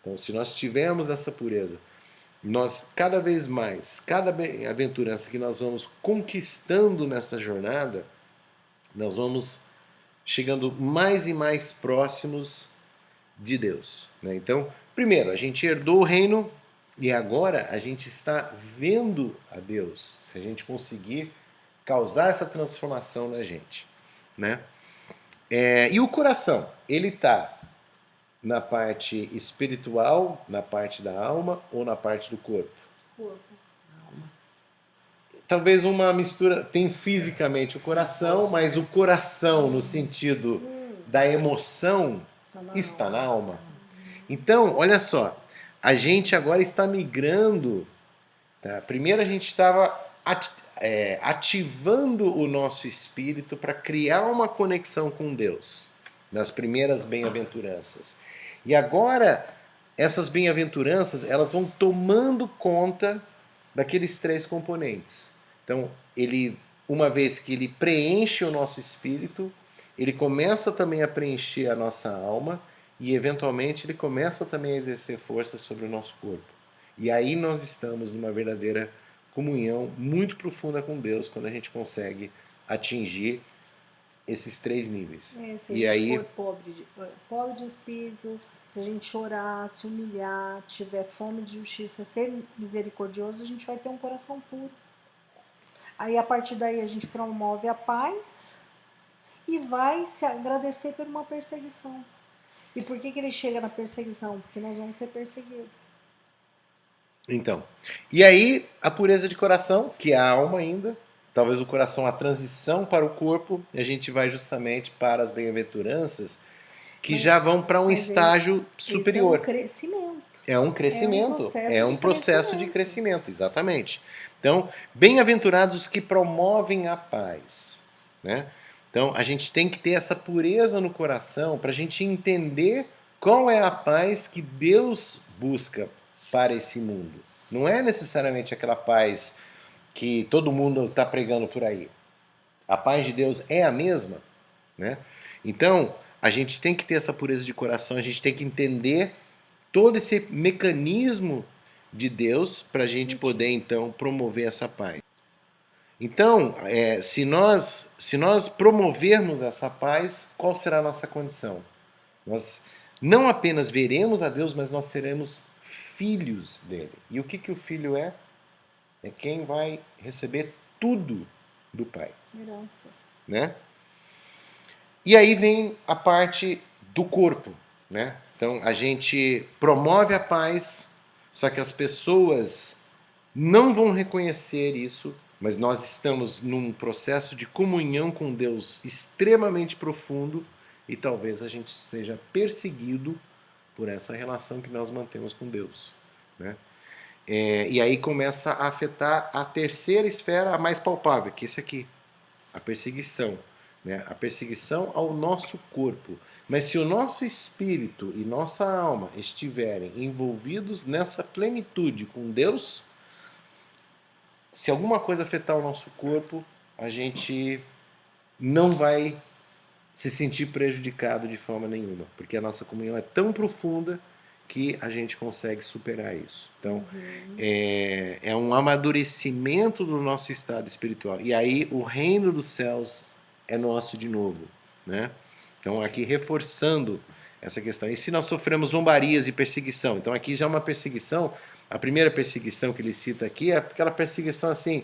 Então, se nós tivermos essa pureza, nós cada vez mais, cada aventurança que nós vamos conquistando nessa jornada, nós vamos chegando mais e mais próximos de Deus. Né? Então, primeiro, a gente herdou o reino e agora a gente está vendo a Deus, se a gente conseguir causar essa transformação na gente. Né? E o coração, ele está na parte espiritual, na parte da alma ou na parte do corpo? Corpo. Talvez uma mistura, tem fisicamente o coração, mas o coração no sentido da emoção está na alma. Então, olha só, a gente agora está migrando. Tá? Primeiro a gente estava ativando o nosso espírito para criar uma conexão com Deus, nas primeiras bem-aventuranças. E agora, essas bem-aventuranças, elas vão tomando conta daqueles 3 componentes. Então, uma vez que ele preenche o nosso espírito, ele começa também a preencher a nossa alma e, eventualmente, ele começa também a exercer força sobre o nosso corpo. E aí nós estamos numa verdadeira comunhão muito profunda com Deus, quando a gente consegue atingir esses 3 níveis. Se E a gente aí, for pobre de espírito, se a gente chorar, se humilhar, tiver fome de justiça, ser misericordioso, a gente vai ter um coração puro. Aí a partir daí a gente promove a paz e vai se agradecer por uma perseguição. E por que ele chega na perseguição? Porque nós vamos ser perseguidos. então, e aí a pureza de coração, que é a alma ainda, talvez o coração, a transição para o corpo, a gente vai justamente para as bem-aventuranças, que já vão para um estágio superior. Esse é um crescimento. É um crescimento, É um processo de crescimento, exatamente. Então, bem-aventurados os que promovem a paz, né? Então, a gente tem que ter essa pureza no coração para a gente entender qual é a paz que Deus busca para esse mundo. Não é necessariamente aquela paz que todo mundo está pregando por aí. A paz de Deus é a mesma, né? Então, a gente tem que ter essa pureza de coração, a gente tem que entender todo esse mecanismo de Deus para a gente poder, então, promover essa paz. Então, se nós promovermos essa paz, qual será a nossa condição? Nós não apenas veremos a Deus, mas nós seremos filhos dele. E o que o filho é? É quem vai receber tudo do Pai. Herança. Né? E aí vem a parte do corpo, né? Então a gente promove a paz, só que as pessoas não vão reconhecer isso, mas nós estamos num processo de comunhão com Deus extremamente profundo e talvez a gente seja perseguido por essa relação que nós mantemos com Deus, né? E aí começa a afetar a terceira esfera, a mais palpável, que é esse aqui, a perseguição. Né? A perseguição ao nosso corpo. Mas se o nosso espírito e nossa alma estiverem envolvidos nessa plenitude com Deus, se alguma coisa afetar o nosso corpo, a gente não vai se sentir prejudicado de forma nenhuma, porque a nossa comunhão é tão profunda que a gente consegue superar isso. Então, é um amadurecimento do nosso estado espiritual. E aí o reino dos céus é nosso de novo, né? Então, aqui reforçando essa questão. E se nós sofremos zombarias e perseguição? Então, aqui já é uma perseguição. A primeira perseguição que ele cita aqui é aquela perseguição assim,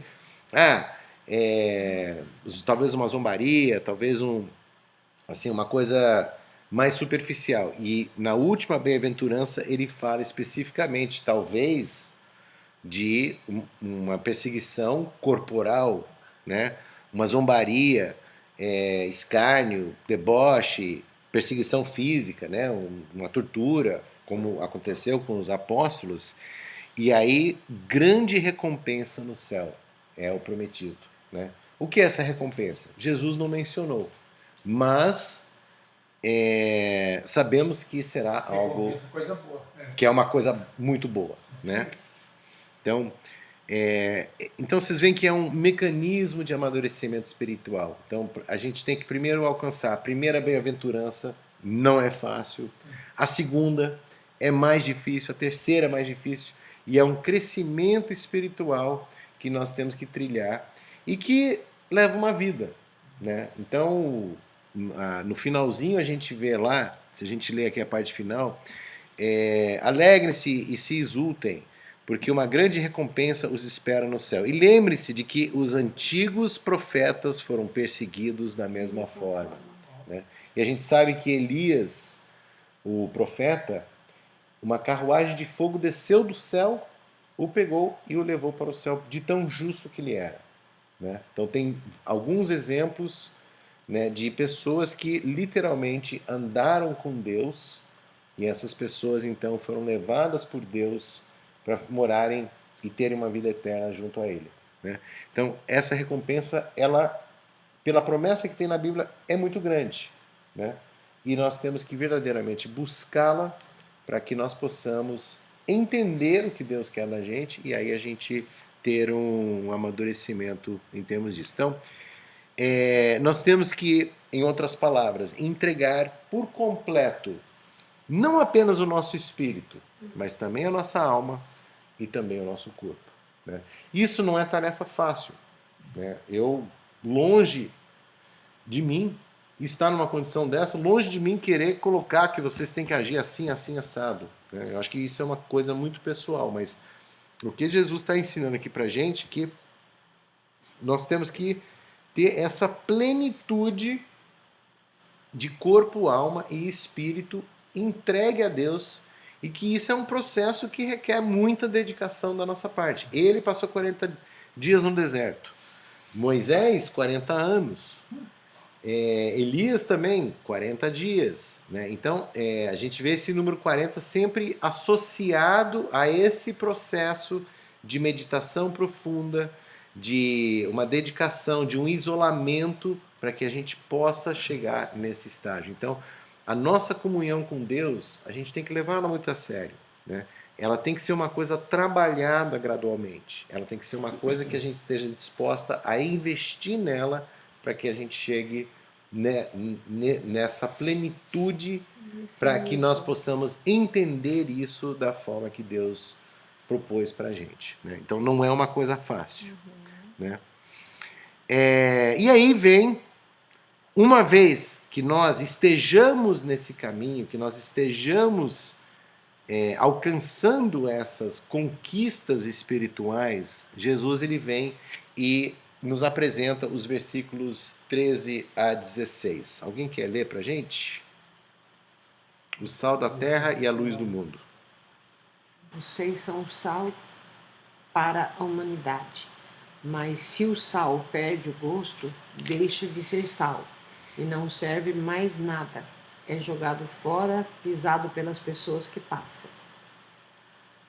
talvez uma zombaria, talvez uma coisa mais superficial. E na última bem-aventurança ele fala especificamente, talvez, de uma perseguição corporal, né? Uma zombaria, escárnio, deboche, perseguição física, né? Uma tortura, como aconteceu com os apóstolos. E aí, grande recompensa no céu é o prometido, né? O que é essa recompensa? Jesus não mencionou, mas sabemos que será algo coisa boa, que é uma coisa muito boa, né? Então vocês veem que é um mecanismo de amadurecimento espiritual. Então a gente tem que primeiro alcançar a primeira bem-aventurança, não é fácil. A segunda é mais difícil, a terceira é mais difícil. E é um crescimento espiritual que nós temos que trilhar e que leva uma vida, né? Então, no finalzinho a gente vê lá, se a gente ler aqui a parte final, alegrem-se e se exultem, porque uma grande recompensa os espera no céu. E lembre-se de que os antigos profetas foram perseguidos da mesma forma, né? E a gente sabe que Elias, o profeta, uma carruagem de fogo desceu do céu, o pegou e o levou para o céu, de tão justo que ele era, né? Então tem alguns exemplos, né, de pessoas que literalmente andaram com Deus e essas pessoas então foram levadas por Deus para morarem e terem uma vida eterna junto a Ele, né? Então essa recompensa, ela, pela promessa que tem na Bíblia, é muito grande, né? E nós temos que verdadeiramente buscá-la para que nós possamos entender o que Deus quer da gente e aí a gente ter um amadurecimento em termos disso. Então, nós temos que, em outras palavras, entregar por completo não apenas o nosso espírito, mas também a nossa alma e também o nosso corpo, né? Isso não é tarefa fácil, né? Longe de mim estar numa condição dessa, longe de mim querer colocar que vocês têm que agir assim, assim, assado. Né? Eu acho que isso é uma coisa muito pessoal, mas o que Jesus está ensinando aqui pra gente é que nós temos que ter essa plenitude de corpo, alma e espírito entregue a Deus, e que isso é um processo que requer muita dedicação da nossa parte. Ele passou 40 dias no deserto, Moisés 40 anos, Elias também 40 dias, né? Então a gente vê esse número 40 sempre associado a esse processo de meditação profunda, de uma dedicação, de um isolamento para que a gente possa chegar nesse estágio. Então, a nossa comunhão com Deus, a gente tem que levá-la muito a sério, né? Ela tem que ser uma coisa trabalhada gradualmente. Ela tem que ser uma coisa que a gente esteja disposta a investir nela para que a gente chegue nessa plenitude, para que nós possamos entender isso da forma que Deus propôs para a gente. Né? Então não é uma coisa fácil. Né? E aí vem, uma vez que nós estejamos nesse caminho, que nós estejamos alcançando essas conquistas espirituais, Jesus ele vem e nos apresenta os versículos 13 a 16. Alguém quer ler para a gente? O sal da terra e a luz do mundo. Vocês são o sal para a humanidade. Mas se o sal perde o gosto, deixa de ser sal e não serve mais nada. É jogado fora, pisado pelas pessoas que passam.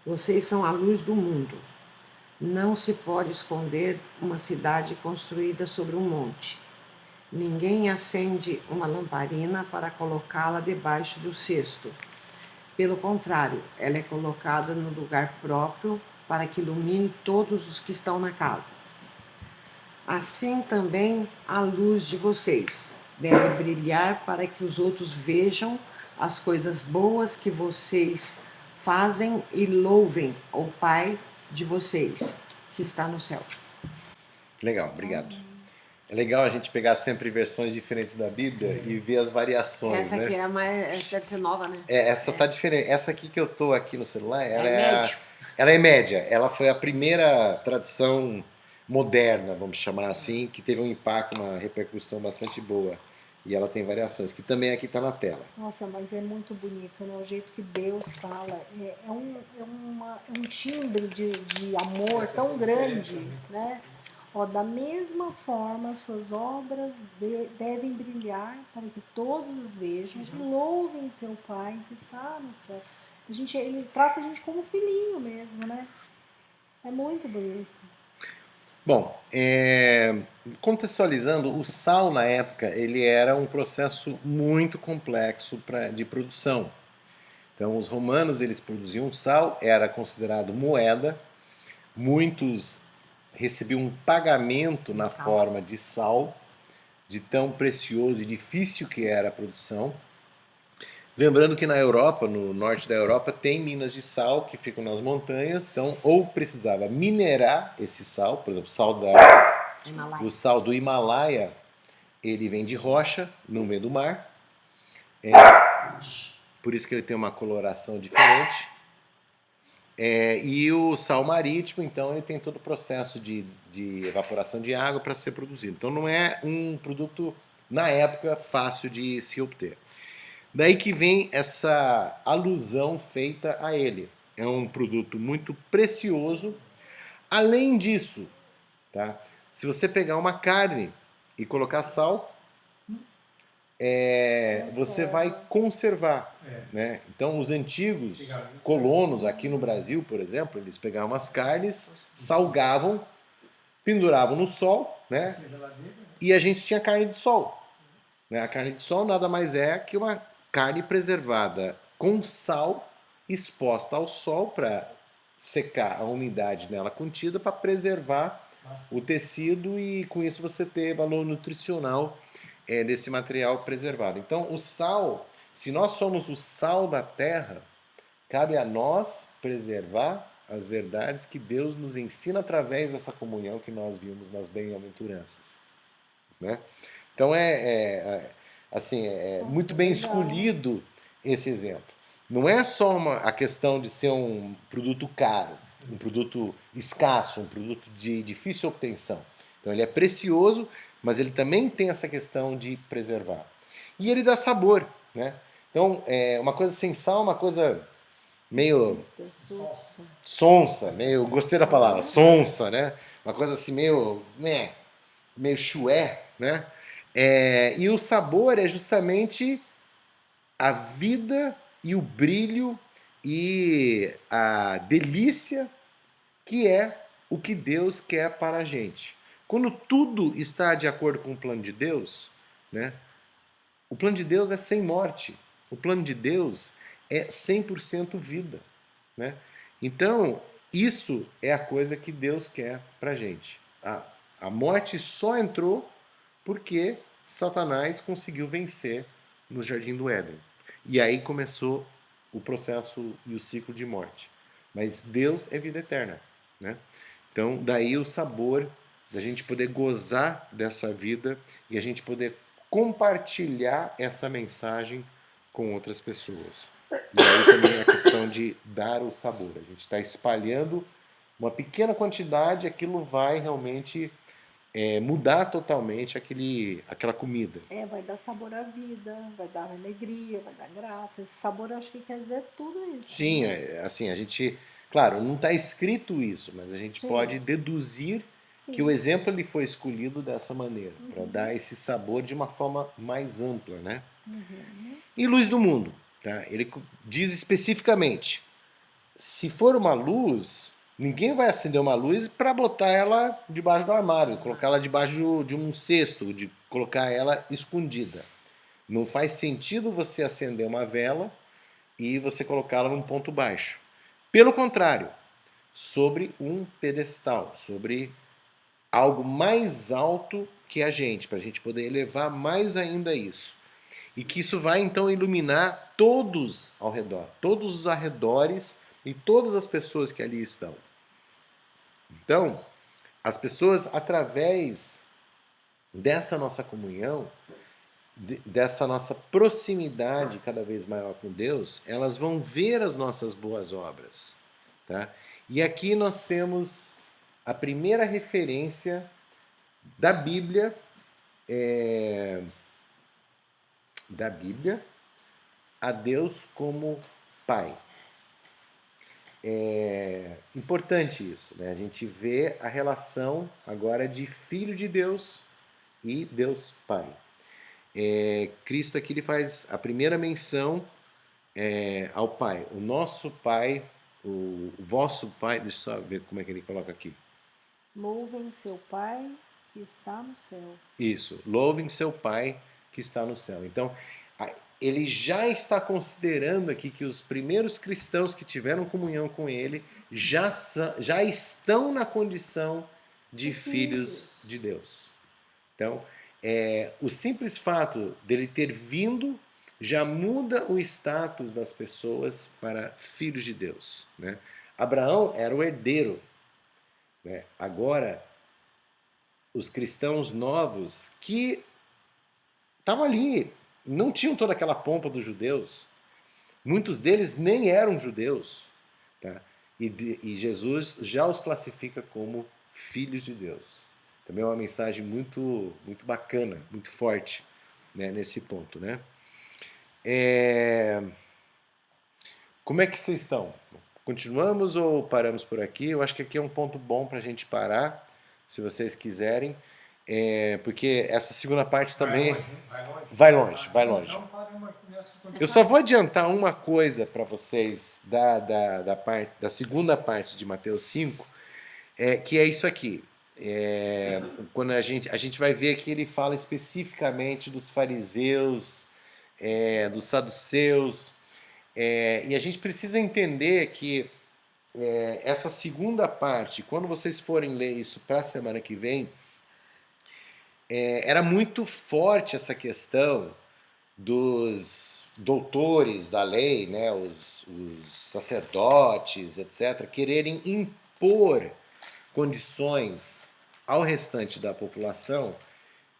Vocês são a luz do mundo. Não se pode esconder uma cidade construída sobre um monte. Ninguém acende uma lamparina para colocá-la debaixo do cesto. Pelo contrário, ela é colocada no lugar próprio para que ilumine todos os que estão na casa. Assim também a luz de vocês deve brilhar para que os outros vejam as coisas boas que vocês fazem e louvem o Pai de vocês, que está no céu. Legal, obrigado. É legal a gente pegar sempre versões diferentes da Bíblia e ver as variações. Essa aqui né? deve ser nova, né? Essa tá diferente. Essa aqui que eu tô aqui no celular, ela é média. Ela foi a primeira tradução moderna, vamos chamar assim, que teve um impacto, uma repercussão bastante boa. E ela tem variações, que também aqui está na tela. Nossa, mas é muito bonito, né? O jeito que Deus fala. É um timbre de amor tão grande, né? Ó, da mesma forma, suas obras devem brilhar para que todos os vejam e louvem seu Pai que está no céu. Ele trata a gente como filhinho mesmo, né? É muito bonito. Bom, contextualizando, o sal na época ele era um processo muito complexo de produção. Então, os romanos eles produziam sal, era considerado moeda. Muitos recebiam um pagamento na forma de sal, de tão precioso e difícil que era a produção. Lembrando que na Europa, no norte da Europa, tem minas de sal que ficam nas montanhas, então ou precisava minerar esse sal, por exemplo, o sal do Himalaia, ele vem de rocha no meio do mar, por isso que ele tem uma coloração diferente. E o sal marítimo, então, ele tem todo o processo de evaporação de água para ser produzido. Então não é um produto, na época, fácil de se obter. Daí que vem essa alusão feita a ele. É um produto muito precioso. Além disso, tá? Se você pegar uma carne e colocar sal, você vai conservar. Né? Então, os antigos colonos aqui no Brasil, por exemplo, eles pegavam as carnes, salgavam, penduravam no sol, né? E a gente tinha carne de sol. Né? A carne de sol nada mais é que uma carne preservada com sal, exposta ao sol para secar a umidade nela contida, para preservar o tecido e com isso você ter valor nutricional desse material preservado. Então o sal, se nós somos o sal da terra, cabe a nós preservar as verdades que Deus nos ensina através dessa comunhão que nós vimos nas bem-aventuranças. Né? Então assim, Nossa, muito bem legal. escolhido esse exemplo. Não é só a questão de ser um produto caro, um produto escasso, um produto de difícil obtenção. Então ele é precioso, mas ele também tem essa questão de preservar. E ele dá sabor, né? Então, uma coisa sem sal, uma coisa meio sonsa, meio, gostei da palavra, sonsa, né? Uma coisa assim meio, né, meio chué, né? E o sabor é justamente a vida e o brilho e a delícia que é o que Deus quer para a gente. Quando tudo está de acordo com o plano de Deus, né? O plano de Deus é sem morte. O plano de Deus é 100% vida, né? Então, isso é a coisa que Deus quer pra gente. A morte só entrou porque Satanás conseguiu vencer no Jardim do Éden. E aí começou o processo e o ciclo de morte. Mas Deus é vida eterna, né? Então, daí o sabor da gente poder gozar dessa vida e a gente poder compartilhar essa mensagem com outras pessoas. E aí também é a questão de dar o sabor. A gente está espalhando uma pequena quantidade, aquilo vai realmente mudar totalmente aquela comida. Vai dar sabor à vida, vai dar alegria, vai dar graça. Esse sabor eu acho que quer dizer tudo isso. Sim, assim, a gente... Claro, não está escrito isso, mas a gente Sim. pode deduzir que o exemplo ele foi escolhido dessa maneira, para dar esse sabor de uma forma mais ampla, né? E luz do mundo, tá? Ele diz especificamente, se for uma luz, ninguém vai acender uma luz para botar ela debaixo do armário, colocar ela debaixo de um cesto, de colocar ela escondida. Não faz sentido você acender uma vela e você colocá-la num ponto baixo. Pelo contrário, sobre um pedestal, sobre algo mais alto que a gente, para a gente poder elevar mais ainda isso. E que isso vai então iluminar todos ao redor, todos os arredores e todas as pessoas que ali estão. Então, as pessoas, através dessa nossa comunhão, dessa nossa proximidade cada vez maior com Deus, elas vão ver as nossas boas obras. Tá? E aqui nós temos a primeira referência da Bíblia, a Deus como Pai. É importante isso, né? A gente vê a relação agora de Filho de Deus e Deus Pai. Cristo aqui ele faz a primeira menção ao Pai. O nosso Pai, o vosso Pai, deixa eu só ver como é que ele coloca aqui. Louvem seu Pai que está no céu. Isso, louvem seu Pai que está no céu. Então, ele já está considerando aqui que os primeiros cristãos que tiveram comunhão com ele já estão na condição de filhos de Deus. Então, o simples fato dele ter vindo já muda o status das pessoas para filhos de Deus, né? Abraão era o herdeiro, né? Agora, os cristãos novos que estavam ali, não tinham toda aquela pompa dos judeus, muitos deles nem eram judeus, tá? E Jesus já os classifica como filhos de Deus. Também é uma mensagem muito, muito bacana, muito forte, né, nesse ponto, né? Como é que vocês estão? Continuamos ou paramos por aqui? Eu acho que aqui é um ponto bom para a gente parar, se vocês quiserem, porque essa segunda parte também... Vai longe. Eu só vou adiantar uma coisa para vocês da segunda parte de Mateus 5, que é isso aqui. Quando a gente vai ver que ele fala especificamente dos fariseus, dos saduceus, e a gente precisa entender que essa segunda parte, quando vocês forem ler isso para a semana que vem, era muito forte essa questão dos doutores da lei, né, os sacerdotes, etc., quererem impor condições ao restante da população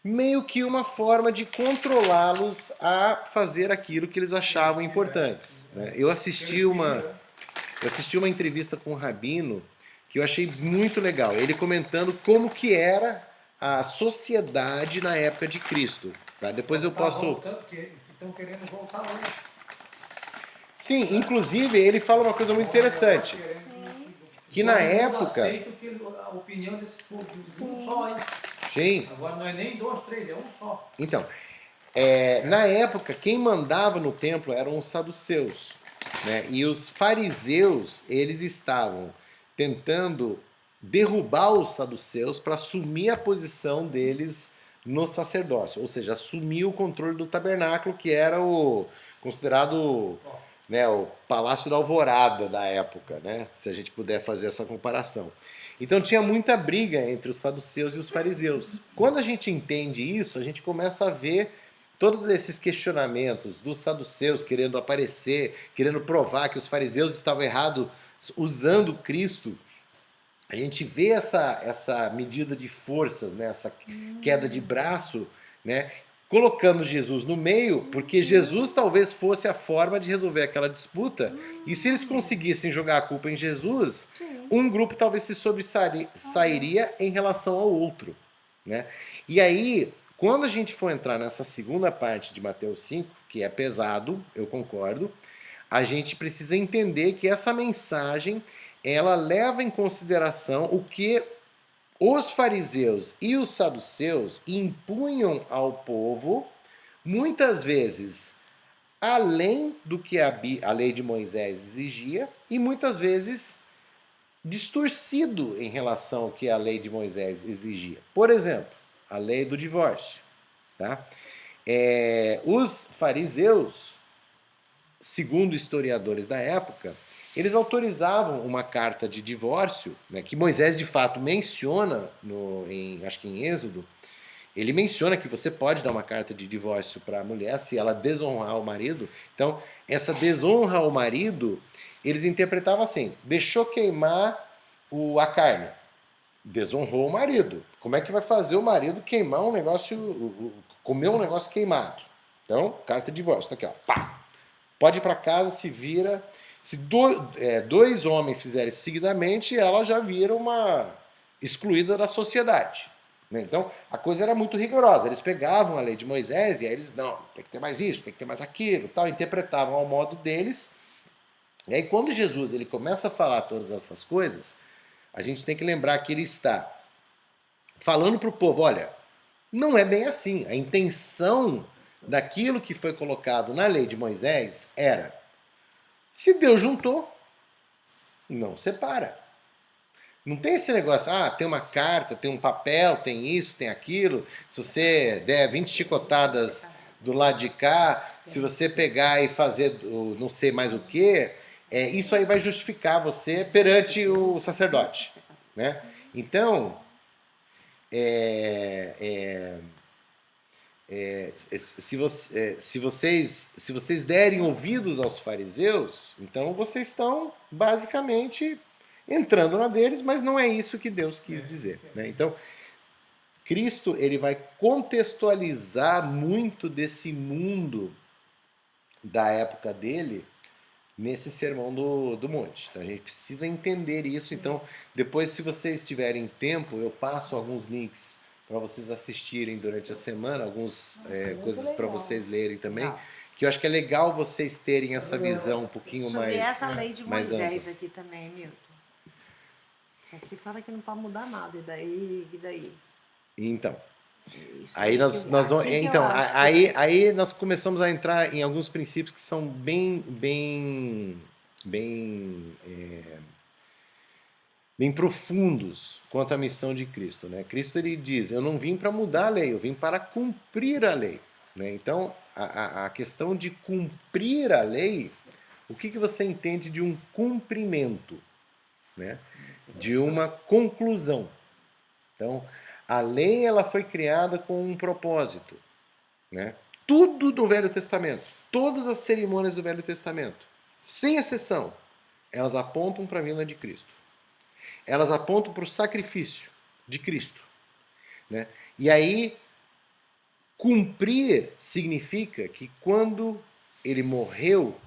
meio que uma forma de controlá-los a fazer aquilo que eles achavam importantes, né? Eu assisti uma entrevista com o Rabino que eu achei muito legal. Ele comentando como que era a sociedade na época de Cristo. Tá? Depois eu posso... Estão querendo voltar lá. Sim, inclusive ele fala uma coisa muito interessante. Que na época... Eu aceito a opinião desse povo, um só, hein? Sim. Agora não é nem 2, 3, é um só. Então, na época, quem mandava no templo eram os saduceus, né? E os fariseus, eles estavam tentando derrubar os saduceus para assumir a posição deles no sacerdócio, ou seja, assumir o controle do tabernáculo, que era o considerado, né, o palácio da alvorada da época, né? Se a gente puder fazer essa comparação. Então tinha muita briga entre os saduceus e os fariseus. Quando a gente entende isso, a gente começa a ver todos esses questionamentos dos saduceus querendo aparecer, querendo provar que os fariseus estavam errados usando Cristo. A gente vê essa medida de forças, né? Essa queda de braço, né? Colocando Jesus no meio, porque Jesus talvez fosse a forma de resolver aquela disputa. E se eles conseguissem jogar a culpa em Jesus, um grupo talvez se sobressairia em relação ao outro, né? E aí, quando a gente for entrar nessa segunda parte de Mateus 5, que é pesado, eu concordo, a gente precisa entender que essa mensagem, ela leva em consideração o que os fariseus e os saduceus impunham ao povo, muitas vezes além do que a lei de Moisés exigia, e muitas vezes distorcido em relação ao que a lei de Moisés exigia. Por exemplo, a lei do divórcio. Tá? Os fariseus, segundo historiadores da época, eles autorizavam uma carta de divórcio, né, que Moisés de fato menciona, acho que em Êxodo, ele menciona que você pode dar uma carta de divórcio para a mulher se ela desonrar o marido. Então, essa desonra ao marido, eles interpretavam assim: deixou queimar a carne, desonrou o marido. Como é que vai fazer o marido queimar um negócio, comer um negócio queimado? Então, carta de divórcio, tá aqui, ó, pá. Pode ir para casa, se vira. Se dois homens fizerem seguidamente, ela já vira uma excluída da sociedade. Né? Então, a coisa era muito rigorosa. Eles pegavam a lei de Moisés e aí eles, não, tem que ter mais isso, tem que ter mais aquilo, tal, interpretavam ao modo deles. E aí, quando Jesus ele começa a falar todas essas coisas, a gente tem que lembrar que ele está falando para o povo, olha, não é bem assim. A intenção daquilo que foi colocado na lei de Moisés era: se Deus juntou, não separa. Não tem esse negócio, tem uma carta, tem um papel, tem isso, tem aquilo. Se você der 20 chicotadas do lado de cá, se você pegar e fazer não sei mais o que, isso aí vai justificar você perante o sacerdote. Né? Então, se vocês derem ouvidos aos fariseus, então vocês estão basicamente entrando na deles, mas não é isso que Deus quis dizer. Né? Então, Cristo ele vai contextualizar muito desse mundo da época dele nesse sermão do monte. Então, a gente precisa entender isso. Então, depois, se vocês tiverem tempo, eu passo alguns links para vocês assistirem durante a semana, algumas coisas para vocês lerem também, que eu acho que é legal vocês terem essa visão um pouquinho sobre mais essa lei de mais Moisés ampla. Aqui também, Milton. Aqui fala que não pode mudar nada, e daí? Então, Isso aí nós vamos, então, aí nós começamos a entrar em alguns princípios que são bem profundos quanto à missão de Cristo, né? Cristo ele diz: eu não vim para mudar a lei, eu vim para cumprir a lei. Né? Então, a questão de cumprir a lei, o que você entende de um cumprimento? Né? De uma conclusão. Então, a lei ela foi criada com um propósito. Né? Tudo do Velho Testamento, todas as cerimônias do Velho Testamento, sem exceção, elas apontam para a vinda de Cristo. Elas apontam para o sacrifício de Cristo. Né? E aí, Cumprir significa que quando ele morreu,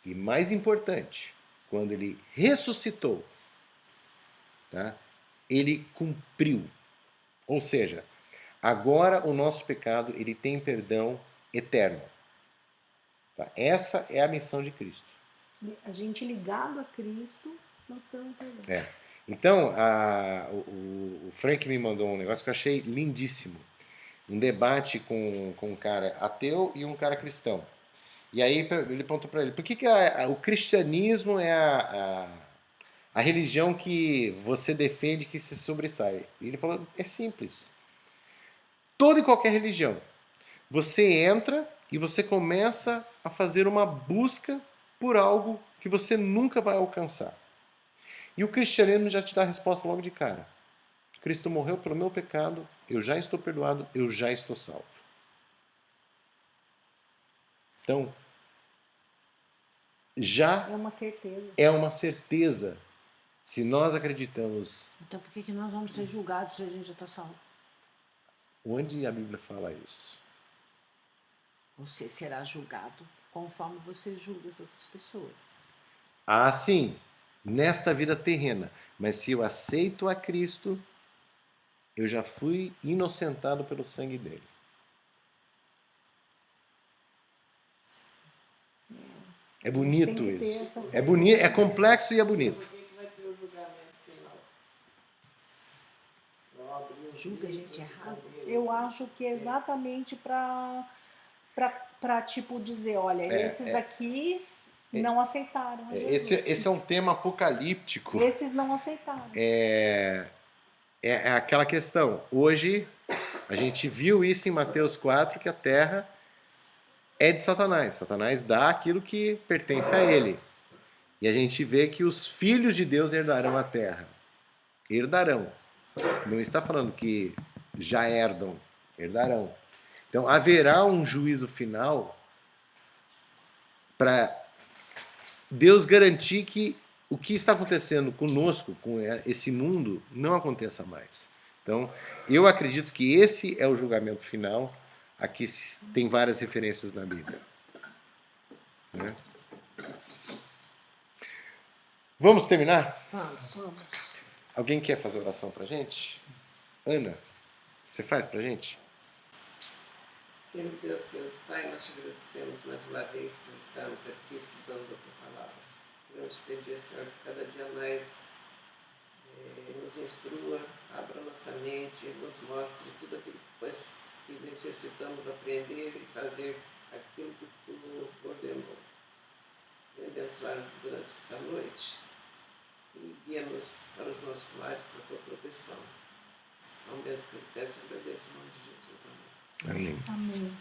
e mais importante, quando ele ressuscitou, tá? Ele cumpriu. Ou seja, agora o nosso pecado ele tem perdão eterno. Tá? Essa é a missão de Cristo. A gente ligado a Cristo, nós temos perdão. Então, o Frank me mandou um negócio que eu achei lindíssimo. Um debate com um cara ateu e um cara cristão. E aí ele perguntou para ele, por que o cristianismo é a religião que você defende que se sobressai? E ele falou, é simples. Toda e qualquer religião. Você entra e você começa a fazer uma busca por algo que você nunca vai alcançar. E o cristianismo já te dá a resposta logo de cara. Cristo morreu pelo meu pecado, eu já estou perdoado, eu já estou salvo. Então, já é uma certeza. É uma certeza. Se nós acreditamos... Então por que nós vamos ser julgados se a gente já está salvo? Onde a Bíblia fala isso? Você será julgado conforme você julga as outras pessoas. Ah, sim. Nesta vida terrena. Mas se eu aceito a Cristo, eu já fui inocentado pelo sangue dele. É bonito isso. É bonito, é complexo e é bonito. Por que vai ter o julgamento final? Julga a gente errado? Eu acho que é exatamente para tipo dizer, olha, esses aqui não aceitaram. Esse é um tema apocalíptico. Esses não aceitaram. É aquela questão. Hoje, a gente viu isso em Mateus 4, que a terra é de Satanás. Satanás dá aquilo que pertence a ele. E a gente vê que os filhos de Deus herdarão a terra. Herdarão. Não está falando que já herdam. Herdarão. Então, haverá um juízo final para Deus garantir que o que está acontecendo conosco, com esse mundo, não aconteça mais. Então, eu acredito que esse é o julgamento final. Aqui tem várias referências na Bíblia. Né? Vamos terminar? Vamos. Alguém quer fazer oração pra gente? Ana, você faz pra gente? Querido Deus, querido Pai, nós te agradecemos mais uma vez por estarmos aqui estudando a tua palavra. Eu te pedir, Senhor, que cada dia mais nos instrua, abra nossa mente, nos mostre tudo aquilo que necessitamos aprender e fazer aquilo que tu ordenou. E abençoar-nos durante esta noite e guia-nos para os nossos lares com a tua proteção. São bênçãos que eu peço e agradeço em nome de Jesus. Amém. Amém. Amém.